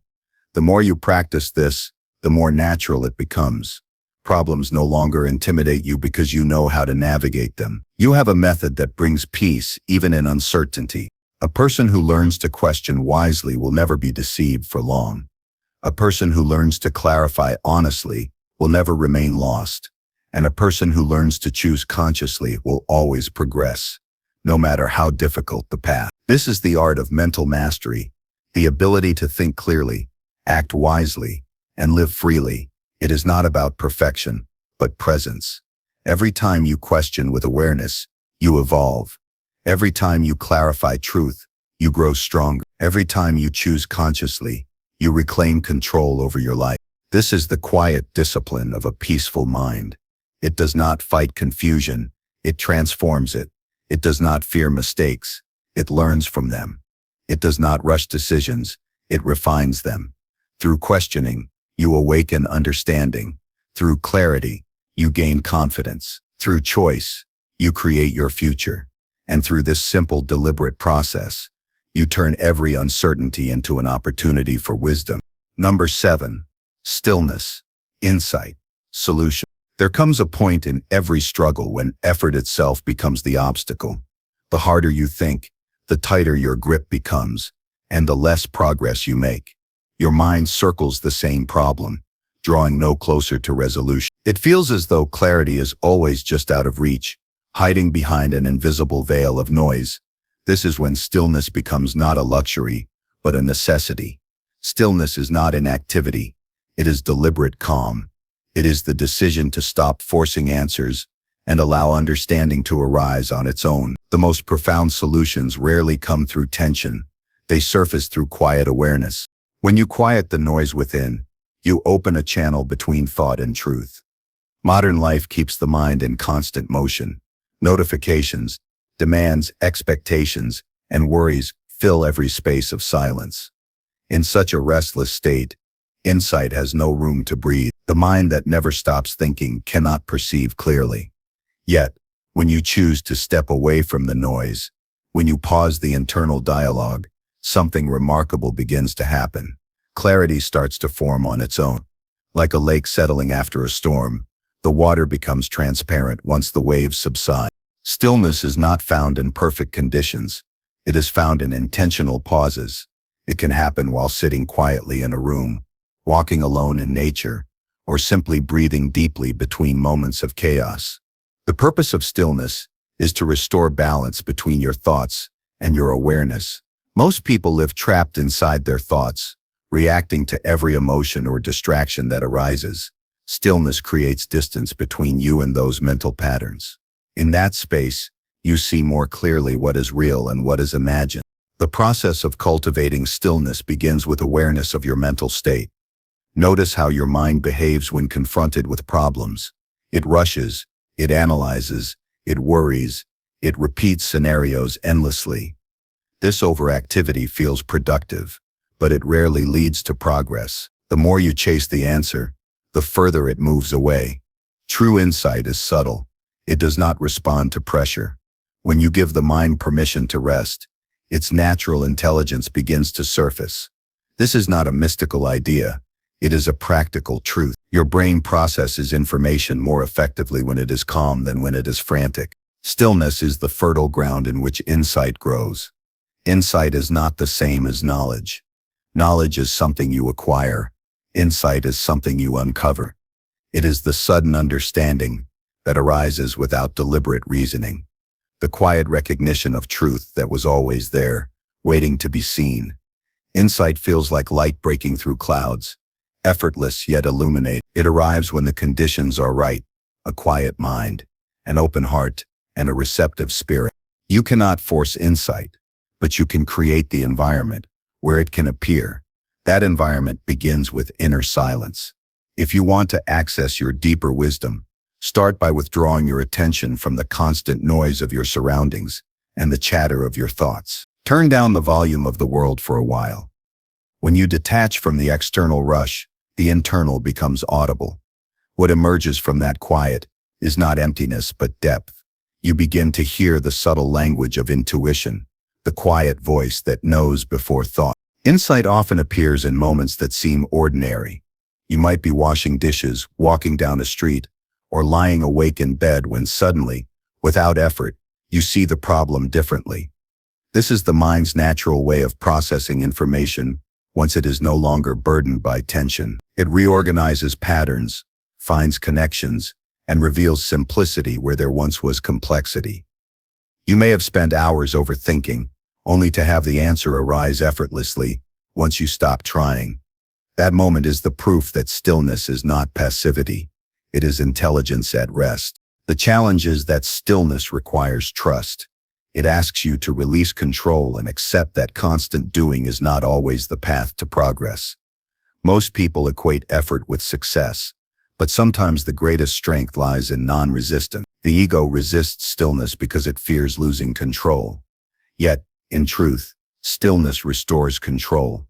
The more you practice this, the more natural it becomes. Problems no longer intimidate you because you know how to navigate them. You have a method that brings peace even in uncertainty. A person who learns to question wisely will never be deceived for long. A person who learns to clarify honestly will never remain lost. And a person who learns to choose consciously will always progress, no matter how difficult the path. This is the art of mental mastery, the ability to think clearly, act wisely, and live freely. It is not about perfection, but presence. Every time you question with awareness, you evolve. Every time you clarify truth, you grow stronger. Every time you choose consciously, you reclaim control over your life. This is the quiet discipline of a peaceful mind. It does not fight confusion, it transforms it. It does not fear mistakes, it learns from them. It does not rush decisions, it refines them. Through questioning, you awaken understanding. Through clarity, you gain confidence. Through choice, you create your future. And through this simple, deliberate process, you turn every uncertainty into an opportunity for wisdom. Number 7. Stillness, insight, solution. There comes a point in every struggle when effort itself becomes the obstacle. The harder you think, the tighter your grip becomes, and the less progress you make. Your mind circles the same problem, drawing no closer to resolution. It feels as though clarity is always just out of reach, hiding behind an invisible veil of noise. This is when stillness becomes not a luxury, but a necessity. Stillness is not inactivity. It is deliberate calm. It is the decision to stop forcing answers and allow understanding to arise on its own. The most profound solutions rarely come through tension. They surface through quiet awareness. When you quiet the noise within, you open a channel between thought and truth. Modern life keeps the mind in constant motion. Notifications, demands, expectations, and worries fill every space of silence. In such a restless state, insight has no room to breathe. The mind that never stops thinking cannot perceive clearly. Yet, when you choose to step away from the noise, when you pause the internal dialogue, something remarkable begins to happen. Clarity starts to form on its own. Like a lake settling after a storm, the water becomes transparent once the waves subside. Stillness is not found in perfect conditions. It is found in intentional pauses. It can happen while sitting quietly in a room, walking alone in nature, or simply breathing deeply between moments of chaos. The purpose of stillness is to restore balance between your thoughts and your awareness. Most people live trapped inside their thoughts, reacting to every emotion or distraction that arises. Stillness creates distance between you and those mental patterns. In that space, you see more clearly what is real and what is imagined. The process of cultivating stillness begins with awareness of your mental state. Notice how your mind behaves when confronted with problems. It rushes, it analyzes, it worries, it repeats scenarios endlessly. This overactivity feels productive, but it rarely leads to progress. The more you chase the answer, the further it moves away. True insight is subtle. It does not respond to pressure. When you give the mind permission to rest, its natural intelligence begins to surface. This is not a mystical idea. It is a practical truth. Your brain processes information more effectively when it is calm than when it is frantic. Stillness is the fertile ground in which insight grows. Insight is not the same as knowledge. Knowledge is something you acquire. Insight is something you uncover. It is the sudden understanding that arises without deliberate reasoning. The quiet recognition of truth that was always there, waiting to be seen. Insight feels like light breaking through clouds, effortless yet illuminate. It arrives when the conditions are right, a quiet mind, an open heart, and a receptive spirit. You cannot force insight, but you can create the environment where it can appear. That environment begins with inner silence. If you want to access your deeper wisdom, start by withdrawing your attention from the constant noise of your surroundings and the chatter of your thoughts. Turn down the volume of the world for a while. When you detach from the external rush, the internal becomes audible. What emerges from that quiet is not emptiness but depth. You begin to hear the subtle language of intuition, the quiet voice that knows before thought. Insight often appears in moments that seem ordinary. You might be washing dishes, walking down a street, or lying awake in bed when suddenly, without effort, you see the problem differently. This is the mind's natural way of processing information once it is no longer burdened by tension. It reorganizes patterns, finds connections, and reveals simplicity where there once was complexity. You may have spent hours overthinking, only to have the answer arise effortlessly once you stop trying. That moment is the proof that stillness is not passivity. It is intelligence at rest. The challenge is that stillness requires trust. It asks you to release control and accept that constant doing is not always the path to progress. Most people equate effort with success, but sometimes the greatest strength lies in non-resistance. The ego resists stillness because it fears losing control. Yet, in truth, stillness restores control.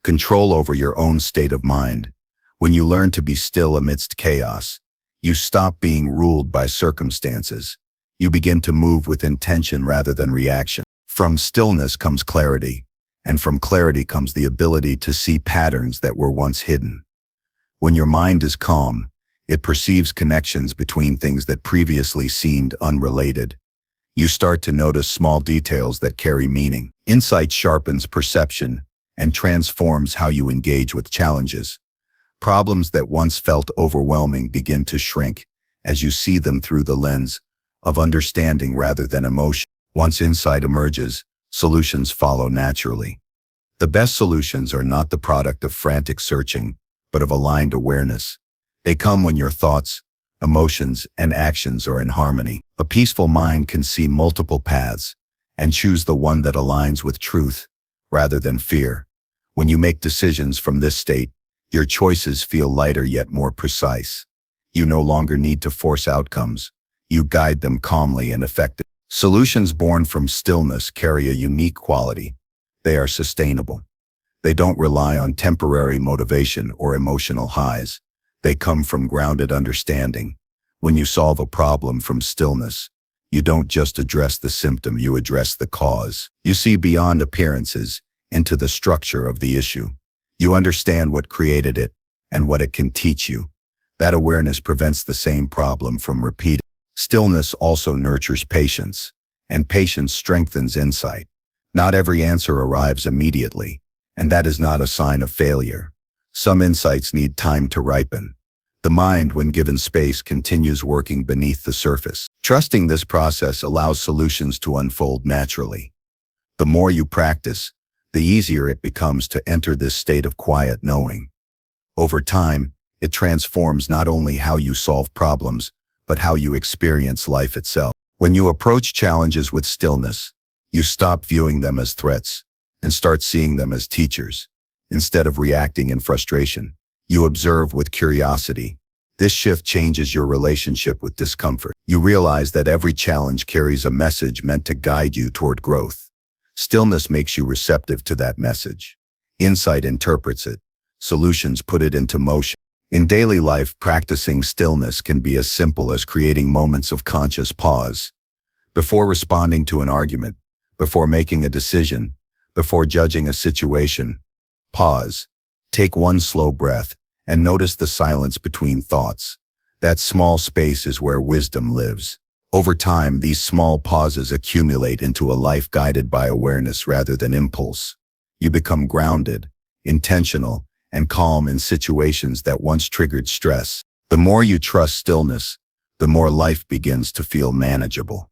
Control over your own state of mind. When you learn to be still amidst chaos, you stop being ruled by circumstances. You begin to move with intention rather than reaction. From stillness comes clarity, and from clarity comes the ability to see patterns that were once hidden. When your mind is calm, it perceives connections between things that previously seemed unrelated. You start to notice small details that carry meaning. Insight sharpens perception and transforms how you engage with challenges. Problems that once felt overwhelming begin to shrink as you see them through the lens of understanding rather than emotion. Once insight emerges, solutions follow naturally. The best solutions are not the product of frantic searching, but of aligned awareness. They come when your thoughts, emotions, and actions are in harmony. A peaceful mind can see multiple paths and choose the one that aligns with truth rather than fear. When you make decisions from this state, your choices feel lighter yet more precise. You no longer need to force outcomes. You guide them calmly and effectively. Solutions born from stillness carry a unique quality. They are sustainable. They don't rely on temporary motivation or emotional highs. They come from grounded understanding. When you solve a problem from stillness, you don't just address the symptom, you address the cause. You see beyond appearances into the structure of the issue. You understand what created it and what it can teach you. That awareness prevents the same problem from repeating. Stillness also nurtures patience, and patience strengthens insight. Not every answer arrives immediately, and that is not a sign of failure. Some insights need time to ripen. The mind, when given space, continues working beneath the surface. Trusting this process allows solutions to unfold naturally. The more you practice, the easier it becomes to enter this state of quiet knowing. Over time, it transforms not only how you solve problems, but how you experience life itself. When you approach challenges with stillness, you stop viewing them as threats and start seeing them as teachers. Instead of reacting in frustration, you observe with curiosity. This shift changes your relationship with discomfort. You realize that every challenge carries a message meant to guide you toward growth. Stillness makes you receptive to that message. Insight interprets it. Solutions put it into motion. In daily life, practicing stillness can be as simple as creating moments of conscious pause. Before responding to an argument, before making a decision, before judging a situation, pause. Take one slow breath and notice the silence between thoughts. That small space is where wisdom lives. Over time, these small pauses accumulate into a life guided by awareness rather than impulse. You become grounded, intentional, and calm in situations that once triggered stress. The more you trust stillness, the more life begins to feel manageable.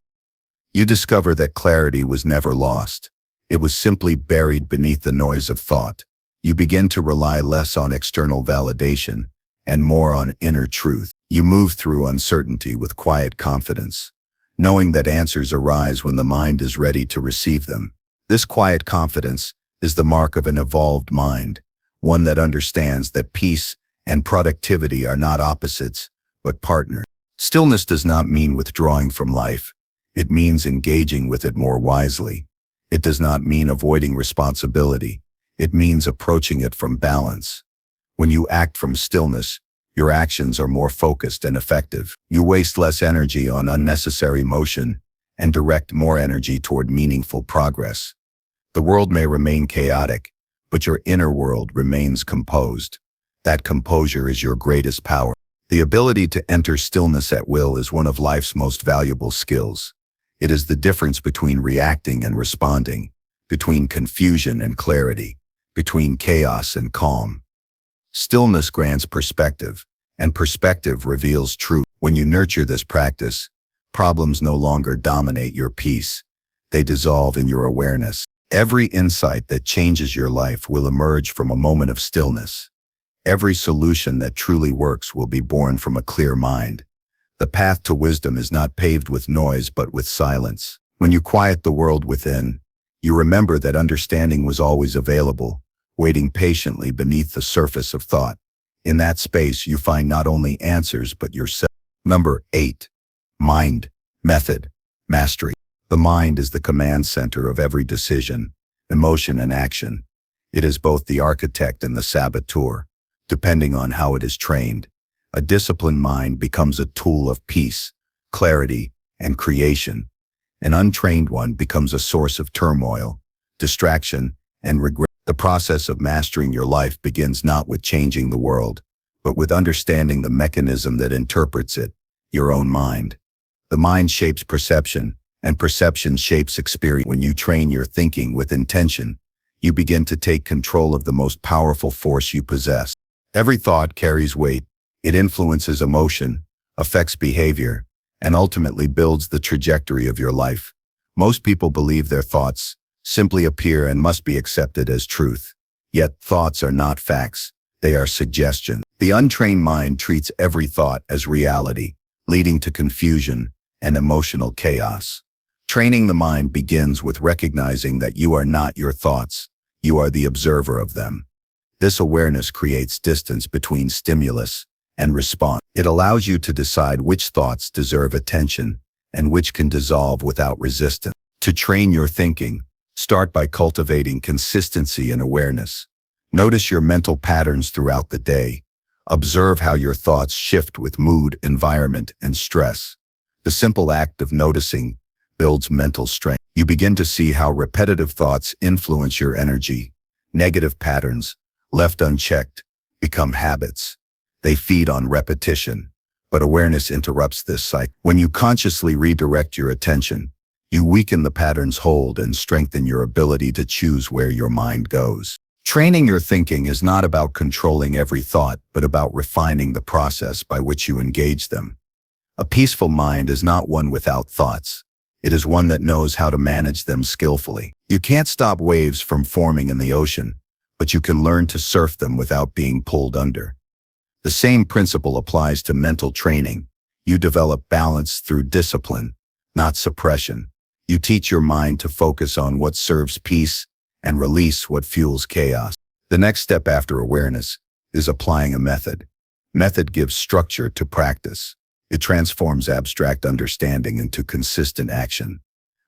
You discover that clarity was never lost. It was simply buried beneath the noise of thought. You begin to rely less on external validation and more on inner truth. You move through uncertainty with quiet confidence, knowing that answers arise when the mind is ready to receive them. This quiet confidence is the mark of an evolved mind, one that understands that peace and productivity are not opposites, but partners. Stillness does not mean withdrawing from life. It means engaging with it more wisely. It does not mean avoiding responsibility. It means approaching it from balance. When you act from stillness, your actions are more focused and effective. You waste less energy on unnecessary motion and direct more energy toward meaningful progress. The world may remain chaotic, but your inner world remains composed. That composure is your greatest power. The ability to enter stillness at will is one of life's most valuable skills. It is the difference between reacting and responding, between confusion and clarity, between chaos and calm. Stillness grants perspective, and perspective reveals truth. When you nurture this practice, problems no longer dominate your peace. They dissolve in your awareness. Every insight that changes your life will emerge from a moment of stillness. Every solution that truly works will be born from a clear mind. The path to wisdom is not paved with noise but with silence. When you quiet the world within, you remember that understanding was always available, waiting patiently beneath the surface of thought. In that space, you find not only answers, but yourself. Number 8. Mind, method, mastery. The mind is the command center of every decision, emotion, and action. It is both the architect and the saboteur, depending on how it is trained. A disciplined mind becomes a tool of peace, clarity, and creation. An untrained one becomes a source of turmoil, distraction, and regret. The process of mastering your life begins not with changing the world, but with understanding the mechanism that interprets it, your own mind. The mind shapes perception, and perception shapes experience. When you train your thinking with intention, you begin to take control of the most powerful force you possess. Every thought carries weight. It influences emotion, affects behavior, and ultimately builds the trajectory of your life. Most people believe their thoughts simply appear and must be accepted as truth. Yet thoughts are not facts, they are suggestions. The untrained mind treats every thought as reality, leading to confusion and emotional chaos. Training the mind begins with recognizing that you are not your thoughts, you are the observer of them. This awareness creates distance between stimulus and response. It allows you to decide which thoughts deserve attention and which can dissolve without resistance. To train your thinking, start by cultivating consistency and awareness. Notice your mental patterns throughout the day. Observe how your thoughts shift with mood, environment, and stress. The simple act of noticing builds mental strength. You begin to see how repetitive thoughts influence your energy. Negative patterns, left unchecked, become habits. They feed on repetition, but awareness interrupts this cycle. When you consciously redirect your attention, you weaken the pattern's hold and strengthen your ability to choose where your mind goes. Training your thinking is not about controlling every thought, but about refining the process by which you engage them. A peaceful mind is not one without thoughts. It is one that knows how to manage them skillfully. You can't stop waves from forming in the ocean, but you can learn to surf them without being pulled under. The same principle applies to mental training. You develop balance through discipline, not suppression. You teach your mind to focus on what serves peace and release what fuels chaos. The next step after awareness is applying a method. Method gives structure to practice. It transforms abstract understanding into consistent action.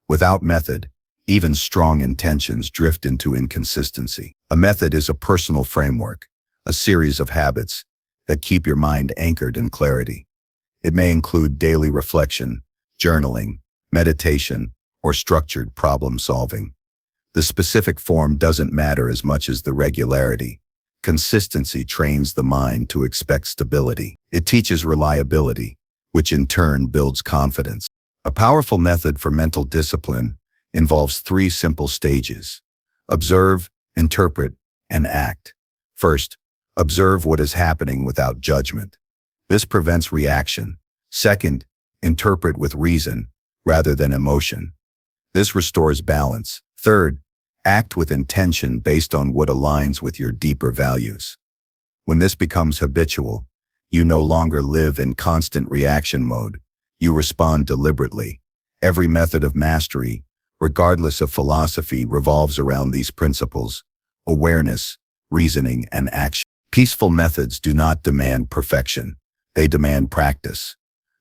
Without method, even strong intentions drift into inconsistency. A method is a personal framework, a series of habits that keep your mind anchored in clarity. It may include daily reflection, journaling, meditation, or structured problem solving. The specific form doesn't matter as much as the regularity. Consistency trains the mind to expect stability. It teaches reliability, which in turn builds confidence. A powerful method for mental discipline involves 3 simple stages: observe, interpret, and act. First, observe what is happening without judgment. This prevents reaction. Second, interpret with reason rather than emotion. This restores balance. Third, act with intention based on what aligns with your deeper values. When this becomes habitual, you no longer live in constant reaction mode. You respond deliberately. Every method of mastery, regardless of philosophy, revolves around these principles: awareness, reasoning, and action. Peaceful methods do not demand perfection. They demand practice.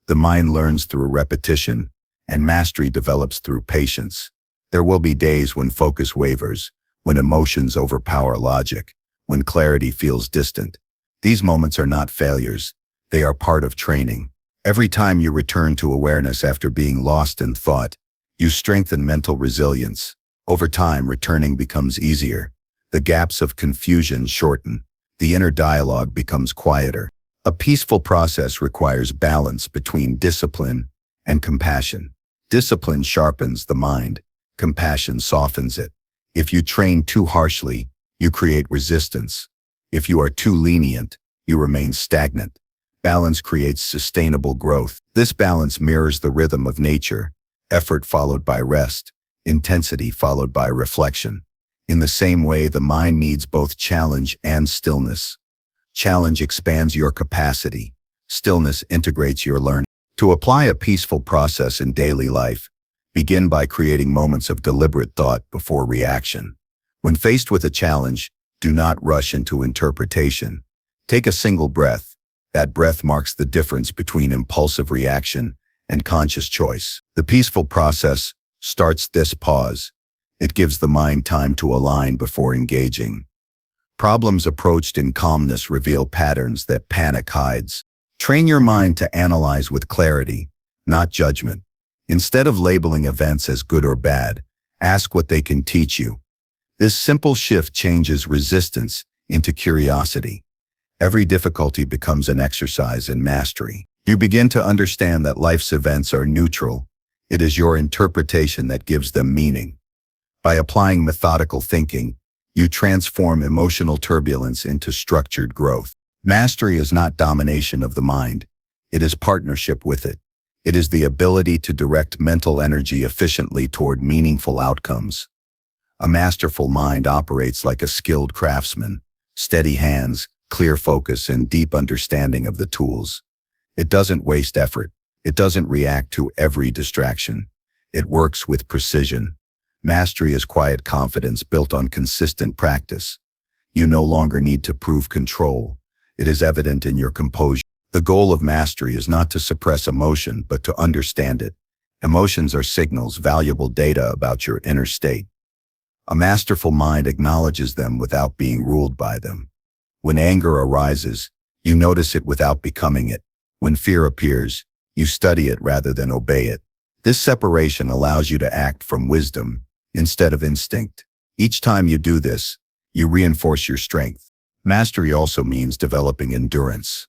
The mind learns through repetition, and mastery develops through patience. There will be days when focus wavers, when emotions overpower logic, when clarity feels distant. These moments are not failures. They are part of training. Every time you return to awareness after being lost in thought, you strengthen mental resilience. Over time, returning becomes easier. The gaps of confusion shorten. The inner dialogue becomes quieter. A peaceful process requires balance between discipline and compassion. Discipline sharpens the mind. Compassion softens it. If you train too harshly, you create resistance. If you are too lenient, you remain stagnant. Balance creates sustainable growth. This balance mirrors the rhythm of nature: effort followed by rest, intensity followed by reflection. In the same way, the mind needs both challenge and stillness. Challenge expands your capacity. Stillness integrates your learning. To apply a peaceful process in daily life, Begin by creating moments of deliberate thought before reaction. When faced with a challenge, do not rush into interpretation. Take a single breath. That breath marks the difference between impulsive reaction and conscious choice. The peaceful process starts this pause. It gives the mind time to align before engaging. Problems approached in calmness reveal patterns that panic hides. Train your mind to analyze with clarity, not judgment. Instead of labeling events as good or bad, ask what they can teach you. This simple shift changes resistance into curiosity. Every difficulty becomes an exercise in mastery. You begin to understand that life's events are neutral. It is your interpretation that gives them meaning. By applying methodical thinking, you transform emotional turbulence into structured growth. Mastery is not domination of the mind. It is partnership with it. It is the ability to direct mental energy efficiently toward meaningful outcomes. A masterful mind operates like a skilled craftsman, steady hands, clear focus, and deep understanding of the tools. It doesn't waste effort. It doesn't react to every distraction. It works with precision. Mastery is quiet confidence built on consistent practice. You no longer need to prove control. It is evident in your composure. The goal of mastery is not to suppress emotion, but to understand it. Emotions are signals, valuable data about your inner state. A masterful mind acknowledges them without being ruled by them. When anger arises, you notice it without becoming it. When fear appears, you study it rather than obey it. This separation allows you to act from wisdom instead of instinct. Each time you do this, you reinforce your strength. Mastery also means developing endurance.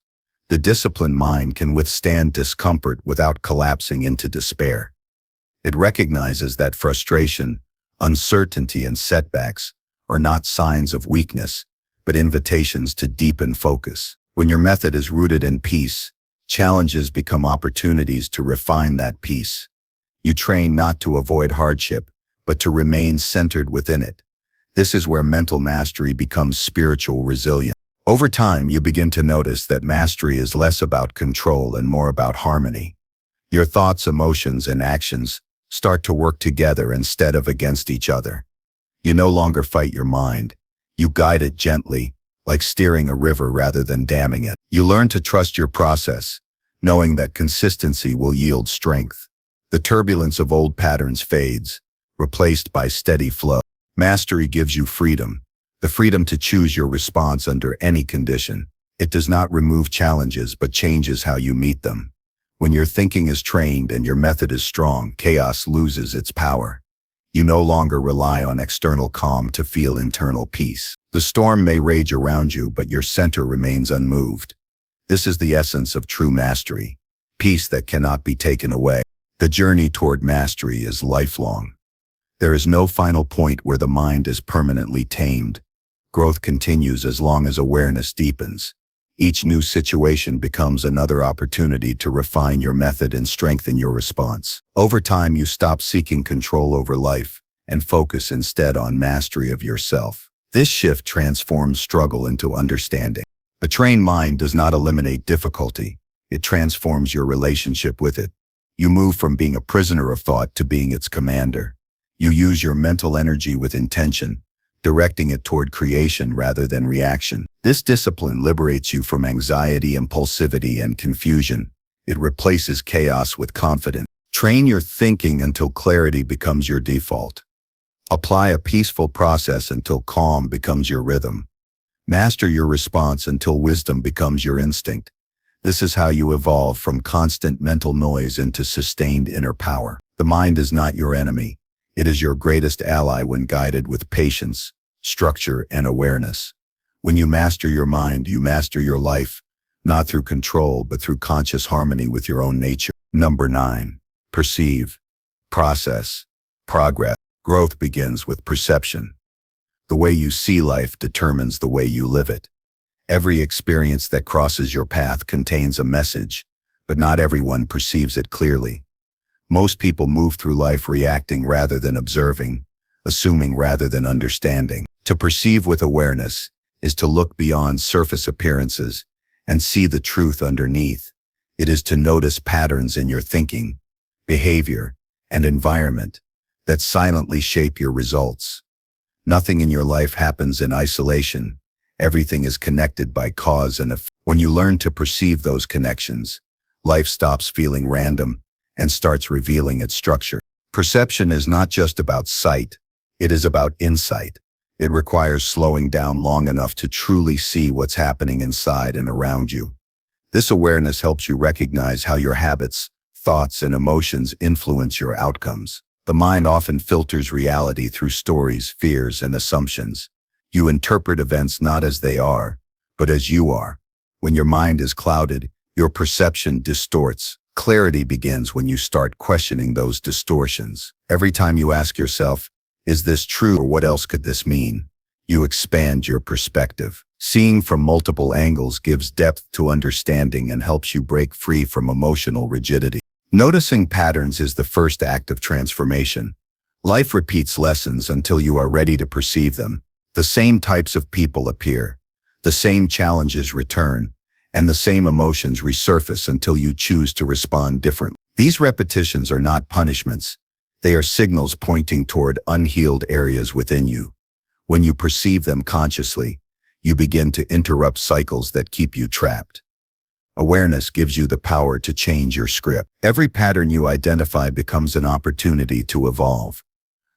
The disciplined mind can withstand discomfort without collapsing into despair. It recognizes that frustration, uncertainty, and setbacks are not signs of weakness, but invitations to deepen focus. When your method is rooted in peace, challenges become opportunities to refine that peace. You train not to avoid hardship, but to remain centered within it. This is where mental mastery becomes spiritual resilience. Over time, you begin to notice that mastery is less about control and more about harmony. Your thoughts, emotions, and actions start to work together instead of against each other. You no longer fight your mind. You guide it gently, like steering a river rather than damming it. You learn to trust your process, knowing that consistency will yield strength. The turbulence of old patterns fades, replaced by steady flow. Mastery gives you freedom. The freedom to choose your response under any condition. It does not remove challenges, but changes how you meet them. When your thinking is trained and your method is strong, chaos loses its power. You no longer rely on external calm to feel internal peace. The storm may rage around you, but your center remains unmoved. This is the essence of true mastery, peace that cannot be taken away. The journey toward mastery is lifelong. There is no final point where the mind is permanently tamed. Growth continues as long as awareness deepens. Each new situation becomes another opportunity to refine your method and strengthen your response. Over time, you stop seeking control over life and focus instead on mastery of yourself. This shift transforms struggle into understanding. A trained mind does not eliminate difficulty. It transforms your relationship with it. You move from being a prisoner of thought to being its commander. You use your mental energy with intention, directing it toward creation rather than reaction. This discipline liberates you from anxiety, impulsivity, and confusion. It replaces chaos with confidence. Train your thinking until clarity becomes your default. Apply a peaceful process until calm becomes your rhythm. Master your response until wisdom becomes your instinct. This is how you evolve from constant mental noise into sustained inner power. The mind is not your enemy. It is your greatest ally when guided with patience, structure, and awareness. When you master your mind, you master your life, not through control, but through conscious harmony with your own nature. Number 9. Perceive. Process. Progress. Growth begins with perception. The way you see life determines the way you live it. Every experience that crosses your path contains a message, but not everyone perceives it clearly. Most people move through life reacting rather than observing, assuming rather than understanding. To perceive with awareness is to look beyond surface appearances and see the truth underneath. It is to notice patterns in your thinking, behavior, and environment that silently shape your results. Nothing in your life happens in isolation. Everything is connected by cause and effect. When you learn to perceive those connections, life stops feeling random and starts revealing its structure. Perception is not just about sight, it is about insight. It requires slowing down long enough to truly see what's happening inside and around you. This awareness helps you recognize how your habits, thoughts, and emotions influence your outcomes. The mind often filters reality through stories, fears, and assumptions. You interpret events not as they are, but as you are. When your mind is clouded, your perception distorts. Clarity begins when you start questioning those distortions. Every time you ask yourself, is this true or what else could this mean? You expand your perspective. Seeing from multiple angles gives depth to understanding and helps you break free from emotional rigidity. Noticing patterns is the first act of transformation. Life repeats lessons until you are ready to perceive them. The same types of people appear, the same challenges return, and the same emotions resurface until you choose to respond differently. These repetitions are not punishments. They are signals pointing toward unhealed areas within you. When you perceive them consciously, you begin to interrupt cycles that keep you trapped. Awareness gives you the power to change your script. Every pattern you identify becomes an opportunity to evolve.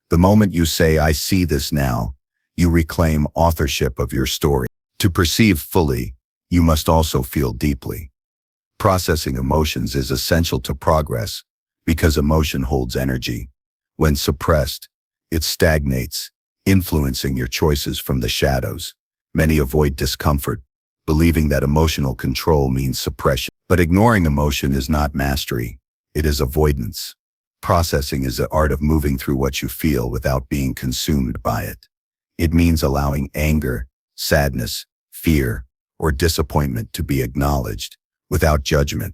The moment you say, "I see this now," you reclaim authorship of your story. To perceive fully, you must also feel deeply. Processing emotions is essential to progress because emotion holds energy. When suppressed, it stagnates, influencing your choices from the shadows. Many avoid discomfort, believing that emotional control means suppression. But ignoring emotion is not mastery, it is avoidance. Processing is the art of moving through what you feel without being consumed by it. It means allowing anger, sadness, fear, or disappointment to be acknowledged, without judgment.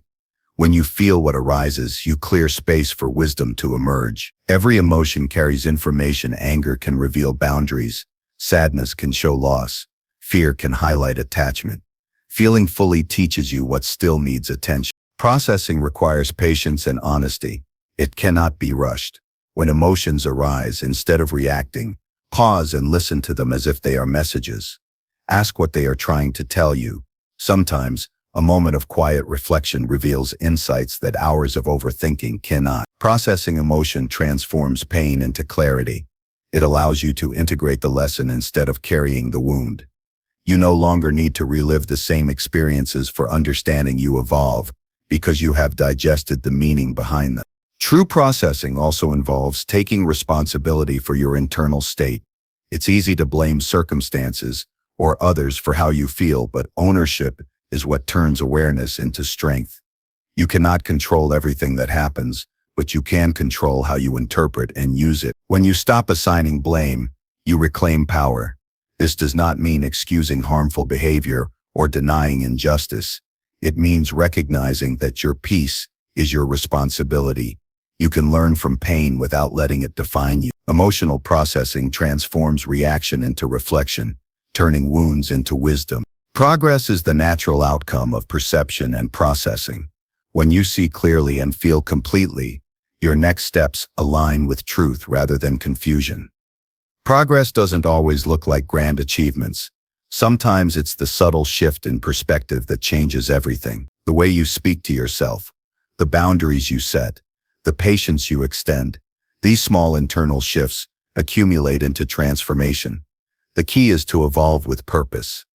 When you feel what arises, you clear space for wisdom to emerge. Every emotion carries information. Anger can reveal boundaries, sadness can show loss, fear can highlight attachment. Feeling fully teaches you what still needs attention. Processing requires patience and honesty. It cannot be rushed. When emotions arise, instead of reacting, pause and listen to them as if they are messages. Ask what they are trying to tell you. Sometimes, a moment of quiet reflection reveals insights that hours of overthinking cannot. Processing emotion transforms pain into clarity. It allows you to integrate the lesson instead of carrying the wound. You no longer need to relive the same experiences for understanding. You evolve because you have digested the meaning behind them. True processing also involves taking responsibility for your internal state. It's easy to blame circumstances or others for how you feel, but ownership is what turns awareness into strength. You cannot control everything that happens, but you can control how you interpret and use it. When you stop assigning blame, you reclaim power. This does not mean excusing harmful behavior or denying injustice. It means recognizing that your peace is your responsibility. You can learn from pain without letting it define you. Emotional processing transforms reaction into reflection, turning wounds into wisdom. Progress is the natural outcome of perception and processing. When you see clearly and feel completely, your next steps align with truth rather than confusion. Progress doesn't always look like grand achievements. Sometimes it's the subtle shift in perspective that changes everything. The way you speak to yourself, the boundaries you set, the patience you extend. These small internal shifts accumulate into transformation. The key is to evolve with purpose.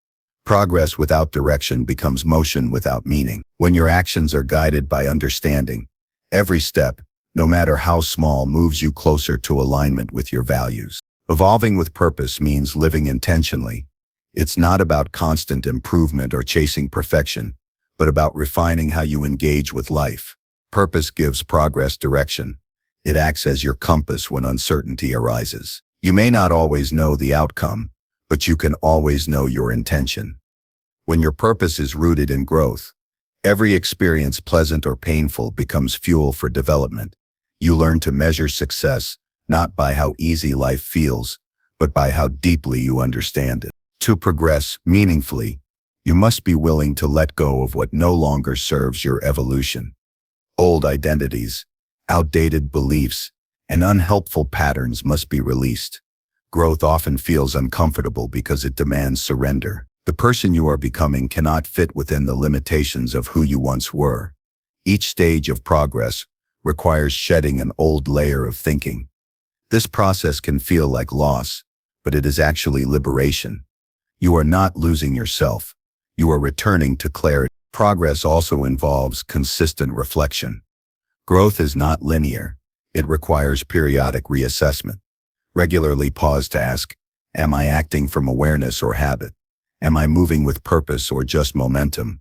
Progress without direction becomes motion without meaning. When your actions are guided by understanding, every step, no matter how small, moves you closer to alignment with your values. Evolving with purpose means living intentionally. It's not about constant improvement or chasing perfection, but about refining how you engage with life. Purpose gives progress direction. It acts as your compass when uncertainty arises. You may not always know the outcome, but you can always know your intention. When your purpose is rooted in growth, every experience, pleasant or painful, becomes fuel for development. You learn to measure success, not by how easy life feels, but by how deeply you understand it. To progress meaningfully, you must be willing to let go of what no longer serves your evolution. Old identities, Outdated beliefs and unhelpful patterns must be released. Growth often feels uncomfortable because it demands surrender. The person you are becoming cannot fit within the limitations of who you once were. Each stage of progress requires shedding an old layer of thinking. This process can feel like loss, but it is actually liberation. You are not losing yourself. You are returning to clarity. Progress also involves consistent reflection. Growth is not linear. It requires periodic reassessment. Regularly pause to ask, am I acting from awareness or habit? Am I moving with purpose or just momentum?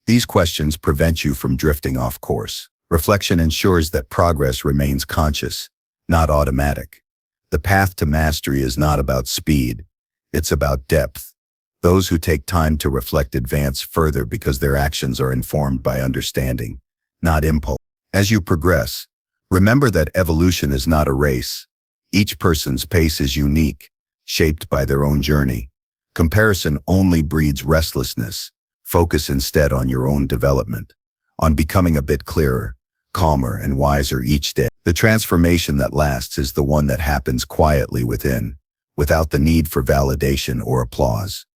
These questions prevent you from drifting off course. Reflection ensures that progress remains conscious, not automatic. The path to mastery is not about speed. It's about depth. Those who take time to reflect advance further because their actions are informed by understanding, not impulse. As you progress, remember that evolution is not a race. Each person's pace is unique, shaped by their own journey. Comparison only breeds restlessness. Focus instead on your own development, on becoming a bit clearer, calmer, and wiser each day. The transformation that lasts is the one that happens quietly within, without the need for validation or applause.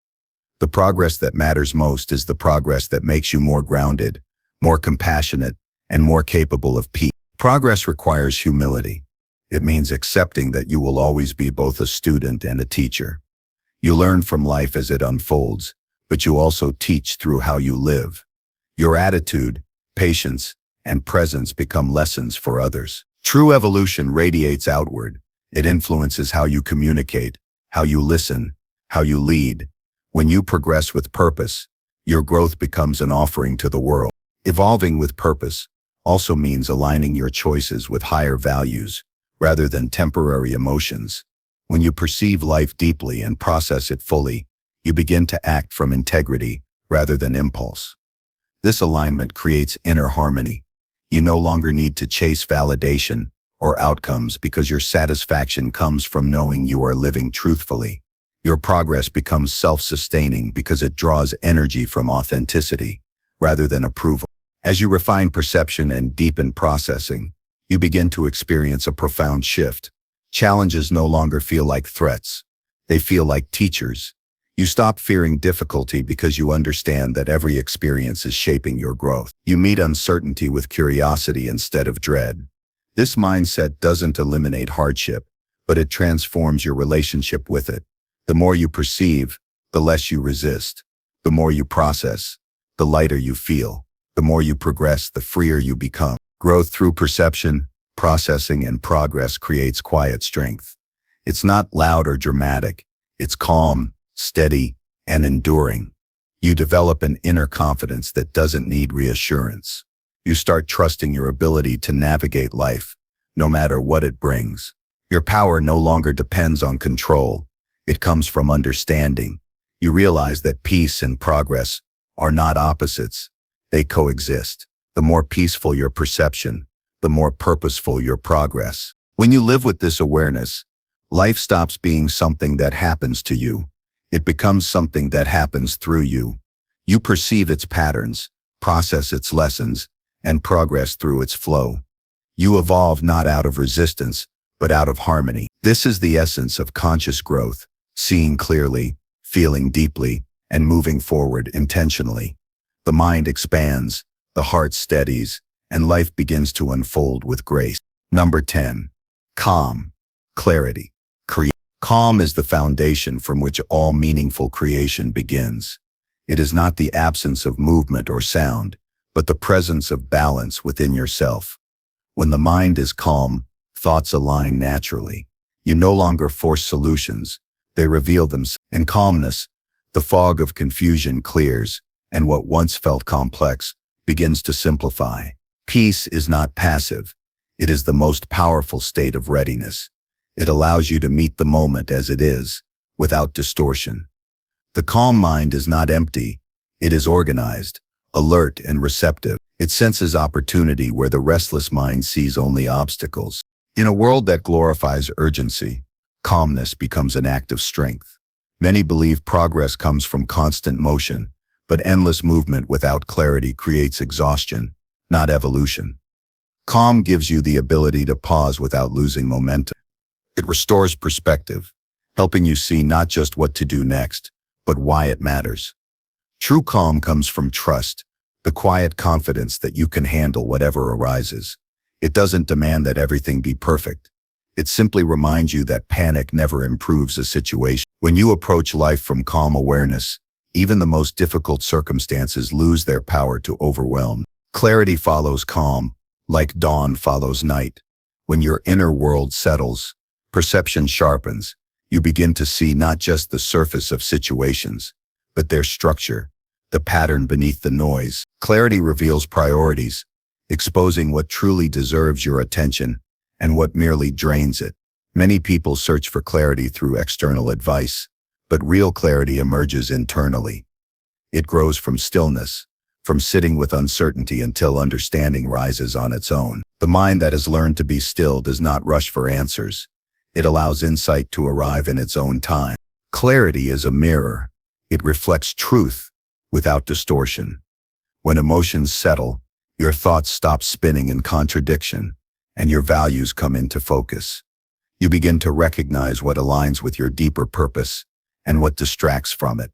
The progress that matters most is the progress that makes you more grounded, more compassionate, and more capable of peace. Progress requires humility. It means accepting that you will always be both a student and a teacher. You learn from life as it unfolds, but you also teach through how you live. Your attitude, patience, and presence become lessons for others. True evolution radiates outward. It influences how you communicate, how you listen, how you lead. When you progress with purpose, your growth becomes an offering to the world. Evolving with purpose also means aligning your choices with higher values, rather than temporary emotions. When you perceive life deeply and process it fully, you begin to act from integrity rather than impulse. This alignment creates inner harmony. You no longer need to chase validation or outcomes because your satisfaction comes from knowing you are living truthfully. Your progress becomes self-sustaining because it draws energy from authenticity rather than approval. As you refine perception and deepen processing, you begin to experience a profound shift. Challenges no longer feel like threats. They feel like teachers. You stop fearing difficulty because you understand that every experience is shaping your growth. You meet uncertainty with curiosity instead of dread. This mindset doesn't eliminate hardship, but it transforms your relationship with it. The more you perceive, the less you resist. The more you process, the lighter you feel. The more you progress, the freer you become. Growth through perception, processing, and progress creates quiet strength. It's not loud or dramatic. It's calm, steady, and enduring. You develop an inner confidence that doesn't need reassurance. You start trusting your ability to navigate life, no matter what it brings. Your power no longer depends on control. It comes from understanding. You realize that peace and progress are not opposites. They coexist. The more peaceful your perception, the more purposeful your progress. When you live with this awareness, life stops being something that happens to you. It becomes something that happens through you. You perceive its patterns, process its lessons, and progress through its flow. You evolve not out of resistance, but out of harmony. This is the essence of conscious growth, seeing clearly, feeling deeply, and moving forward intentionally. The mind expands, the heart steadies, and life begins to unfold with grace. Number 10. Calm, clarity, create. Calm is the foundation from which all meaningful creation begins. It is not the absence of movement or sound, but the presence of balance within yourself. When the mind is calm, thoughts align naturally. You no longer force solutions, they reveal themselves. In calmness, the fog of confusion clears, and what once felt complex begins to simplify. Peace is not passive. It is the most powerful state of readiness. It allows you to meet the moment as it is, without distortion. The calm mind is not empty. It is organized, alert, and receptive. It senses opportunity where the restless mind sees only obstacles. In a world that glorifies urgency, calmness becomes an act of strength. Many believe progress comes from constant motion, but endless movement without clarity creates exhaustion, not evolution. Calm gives you the ability to pause without losing momentum. It restores perspective, helping you see not just what to do next, but why it matters. True calm comes from trust, the quiet confidence that you can handle whatever arises. It doesn't demand that everything be perfect. It simply reminds you that panic never improves a situation. When you approach life from calm awareness, even the most difficult circumstances lose their power to overwhelm. Clarity follows calm, like dawn follows night. When your inner world settles, perception sharpens. You begin to see not just the surface of situations, but their structure, the pattern beneath the noise. Clarity reveals priorities, exposing what truly deserves your attention and what merely drains it. Many people search for clarity through external advice, but real clarity emerges internally. It grows from stillness, from sitting with uncertainty until understanding rises on its own. The mind that has learned to be still does not rush for answers. It allows insight to arrive in its own time. Clarity is a mirror. It reflects truth without distortion. When emotions settle, your thoughts stop spinning in contradiction, and your values come into focus. You begin to recognize what aligns with your deeper purpose and what distracts from it.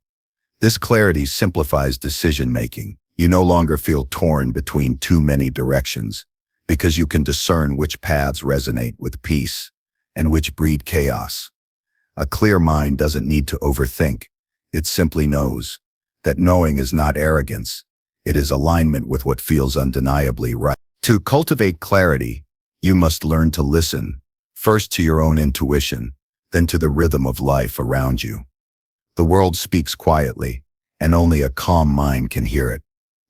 This clarity simplifies decision-making. You no longer feel torn between too many directions, because you can discern which paths resonate with peace and which breed chaos. A clear mind doesn't need to overthink. It simply knows. That knowing is not arrogance. It is alignment with what feels undeniably right. To cultivate clarity, you must learn to listen, first to your own intuition, then to the rhythm of life around you. The world speaks quietly, and only a calm mind can hear it.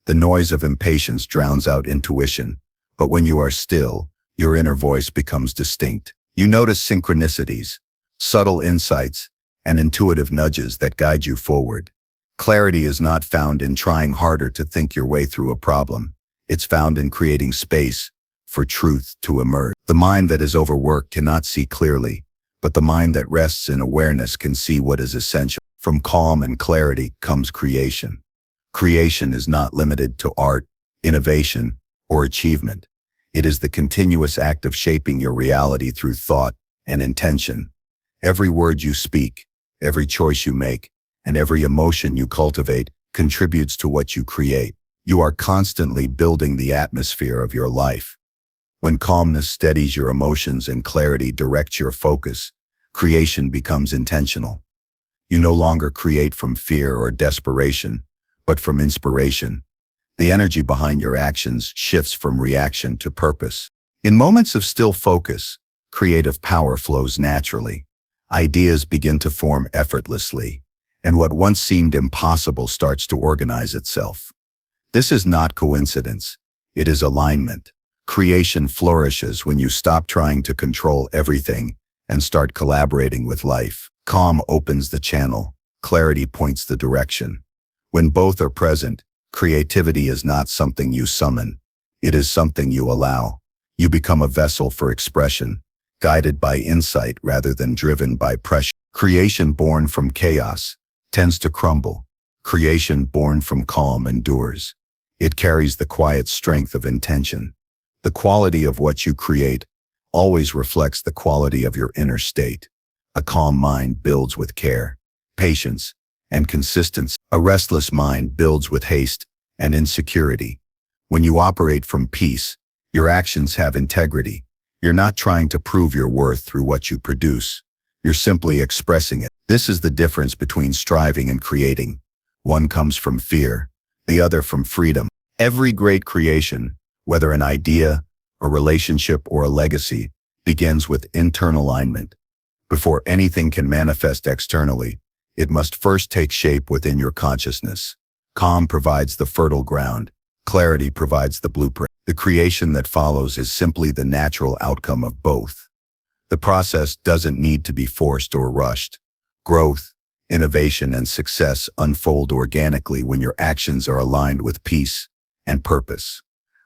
The noise of impatience drowns out intuition, but when you are still, your inner voice becomes distinct. You notice synchronicities, subtle insights, and intuitive nudges that guide you forward. Clarity is not found in trying harder to think your way through a problem. It's found in creating space for truth to emerge. The mind that is overworked cannot see clearly, but the mind that rests in awareness can see what is essential. From calm and clarity comes creation. Creation is not limited to art, innovation, or achievement. It is the continuous act of shaping your reality through thought and intention. Every word you speak, every choice you make, and every emotion you cultivate contributes to what you create. You are constantly building the atmosphere of your life. When calmness steadies your emotions and clarity directs your focus, creation becomes intentional. You no longer create from fear or desperation, but from inspiration. The energy behind your actions shifts from reaction to purpose. In moments of still focus, creative power flows naturally. Ideas begin to form effortlessly, and what once seemed impossible starts to organize itself. This is not coincidence. It is alignment. Creation flourishes when you stop trying to control everything and start collaborating with life. Calm opens the channel. Clarity points the direction. When both are present, creativity is not something you summon. It is something you allow. You become a vessel for expression, guided by insight rather than driven by pressure. Creation born from chaos tends to crumble. Creation born from calm endures. It carries the quiet strength of intention. The quality of what you create always reflects the quality of your inner state. A calm mind builds with care, patience, and consistency. A restless mind builds with haste and insecurity. When you operate from peace, your actions have integrity. You're not trying to prove your worth through what you produce. You're simply expressing it. This is the difference between striving and creating. One comes from fear, the other from freedom. Every great creation, whether an idea, a relationship, or a legacy, begins with internal alignment. Before anything can manifest externally, it must first take shape within your consciousness. Calm provides the fertile ground. Clarity provides the blueprint. The creation that follows is simply the natural outcome of both. The process doesn't need to be forced or rushed. Growth, innovation, and success unfold organically when your actions are aligned with peace and purpose.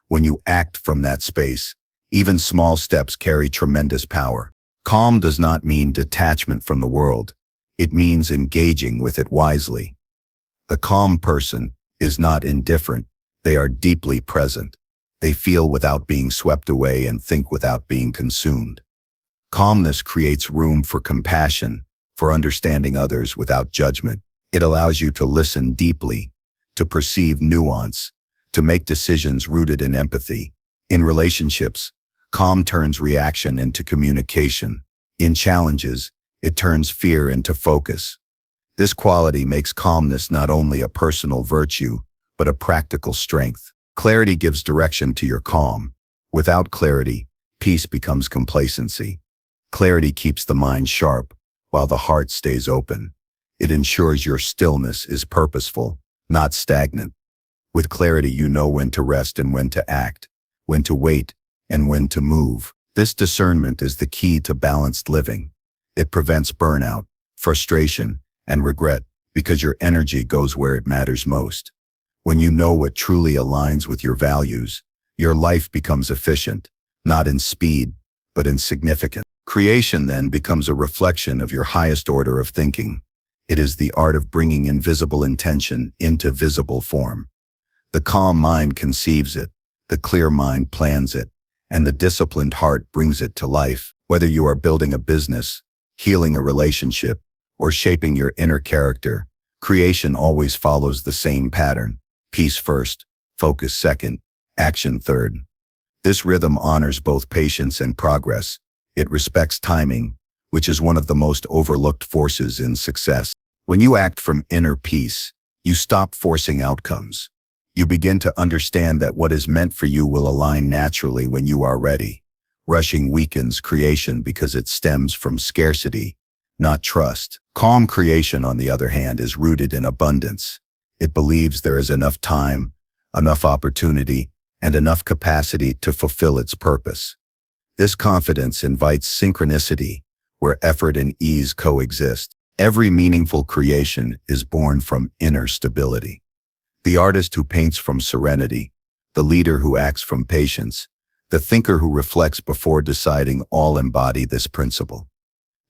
When you act from that space, even small steps carry tremendous power. Calm does not mean detachment from the world. It means engaging with it wisely. The calm person is not indifferent. They are deeply present. They feel without being swept away and think without being consumed. Calmness creates room for compassion, for understanding others without judgment. It allows you to listen deeply, to perceive nuance, to make decisions rooted in empathy. In relationships, calm turns reaction into communication. In challenges, it turns fear into focus. This quality makes calmness not only a personal virtue, but a practical strength. Clarity gives direction to your calm. Without clarity, peace becomes complacency. Clarity keeps the mind sharp, while the heart stays open. It ensures your stillness is purposeful, not stagnant. With clarity, you know when to rest and when to act, when to wait and when to move. This discernment is the key to balanced living. It prevents burnout, frustration, and regret because your energy goes where it matters most. When you know what truly aligns with your values, your life becomes efficient, not in speed, but in significance. Creation then becomes a reflection of your highest order of thinking. It is the art of bringing invisible intention into visible form. The calm mind conceives it, the clear mind plans it, and the disciplined heart brings it to life. Whether you are building a business, healing a relationship, or shaping your inner character, creation always follows the same pattern. Peace first, focus second, action third. This rhythm honors both patience and progress. It respects timing, which is one of the most overlooked forces in success. When you act from inner peace, you stop forcing outcomes. You begin to understand that what is meant for you will align naturally when you are ready. Rushing weakens creation because it stems from scarcity, not trust. Calm creation, on the other hand, is rooted in abundance. It believes there is enough time, enough opportunity, and enough capacity to fulfill its purpose. This confidence invites synchronicity, where effort and ease coexist. Every meaningful creation is born from inner stability. The artist who paints from serenity, the leader who acts from patience, the thinker who reflects before deciding all embody this principle.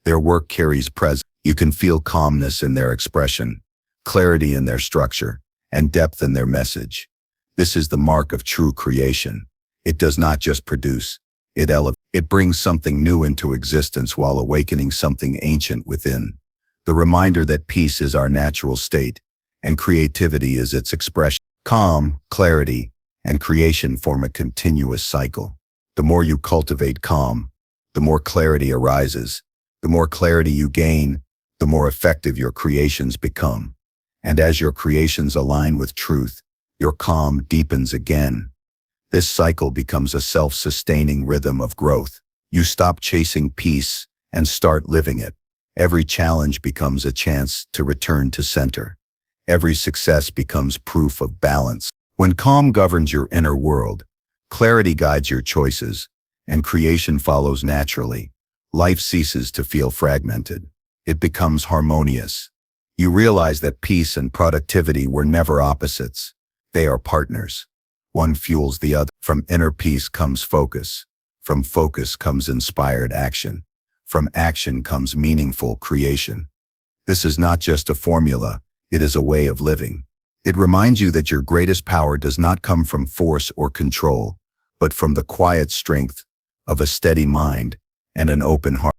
Their work carries presence. You can feel calmness in their expression, clarity in their structure, and depth in their message. This is the mark of true creation. It does not just produce, it elevates. It brings something new into existence while awakening something ancient within. The reminder that peace is our natural state, and creativity is its expression. Calm, clarity, and creation form a continuous cycle. The more you cultivate calm, the more clarity arises. The more clarity you gain, the more effective your creations become. And as your creations align with truth, your calm deepens again. This cycle becomes a self-sustaining rhythm of growth. You stop chasing peace and start living it. Every challenge becomes a chance to return to center. Every success becomes proof of balance. When calm governs your inner world, clarity guides your choices, and creation follows naturally. Life ceases to feel fragmented. It becomes harmonious. You realize that peace and productivity were never opposites. They are partners. One fuels the other. From inner peace comes focus. From focus comes inspired action. From action comes meaningful creation. This is not just a formula, it is a way of living. It reminds you that your greatest power does not come from force or control, but from the quiet strength of a steady mind and an open heart.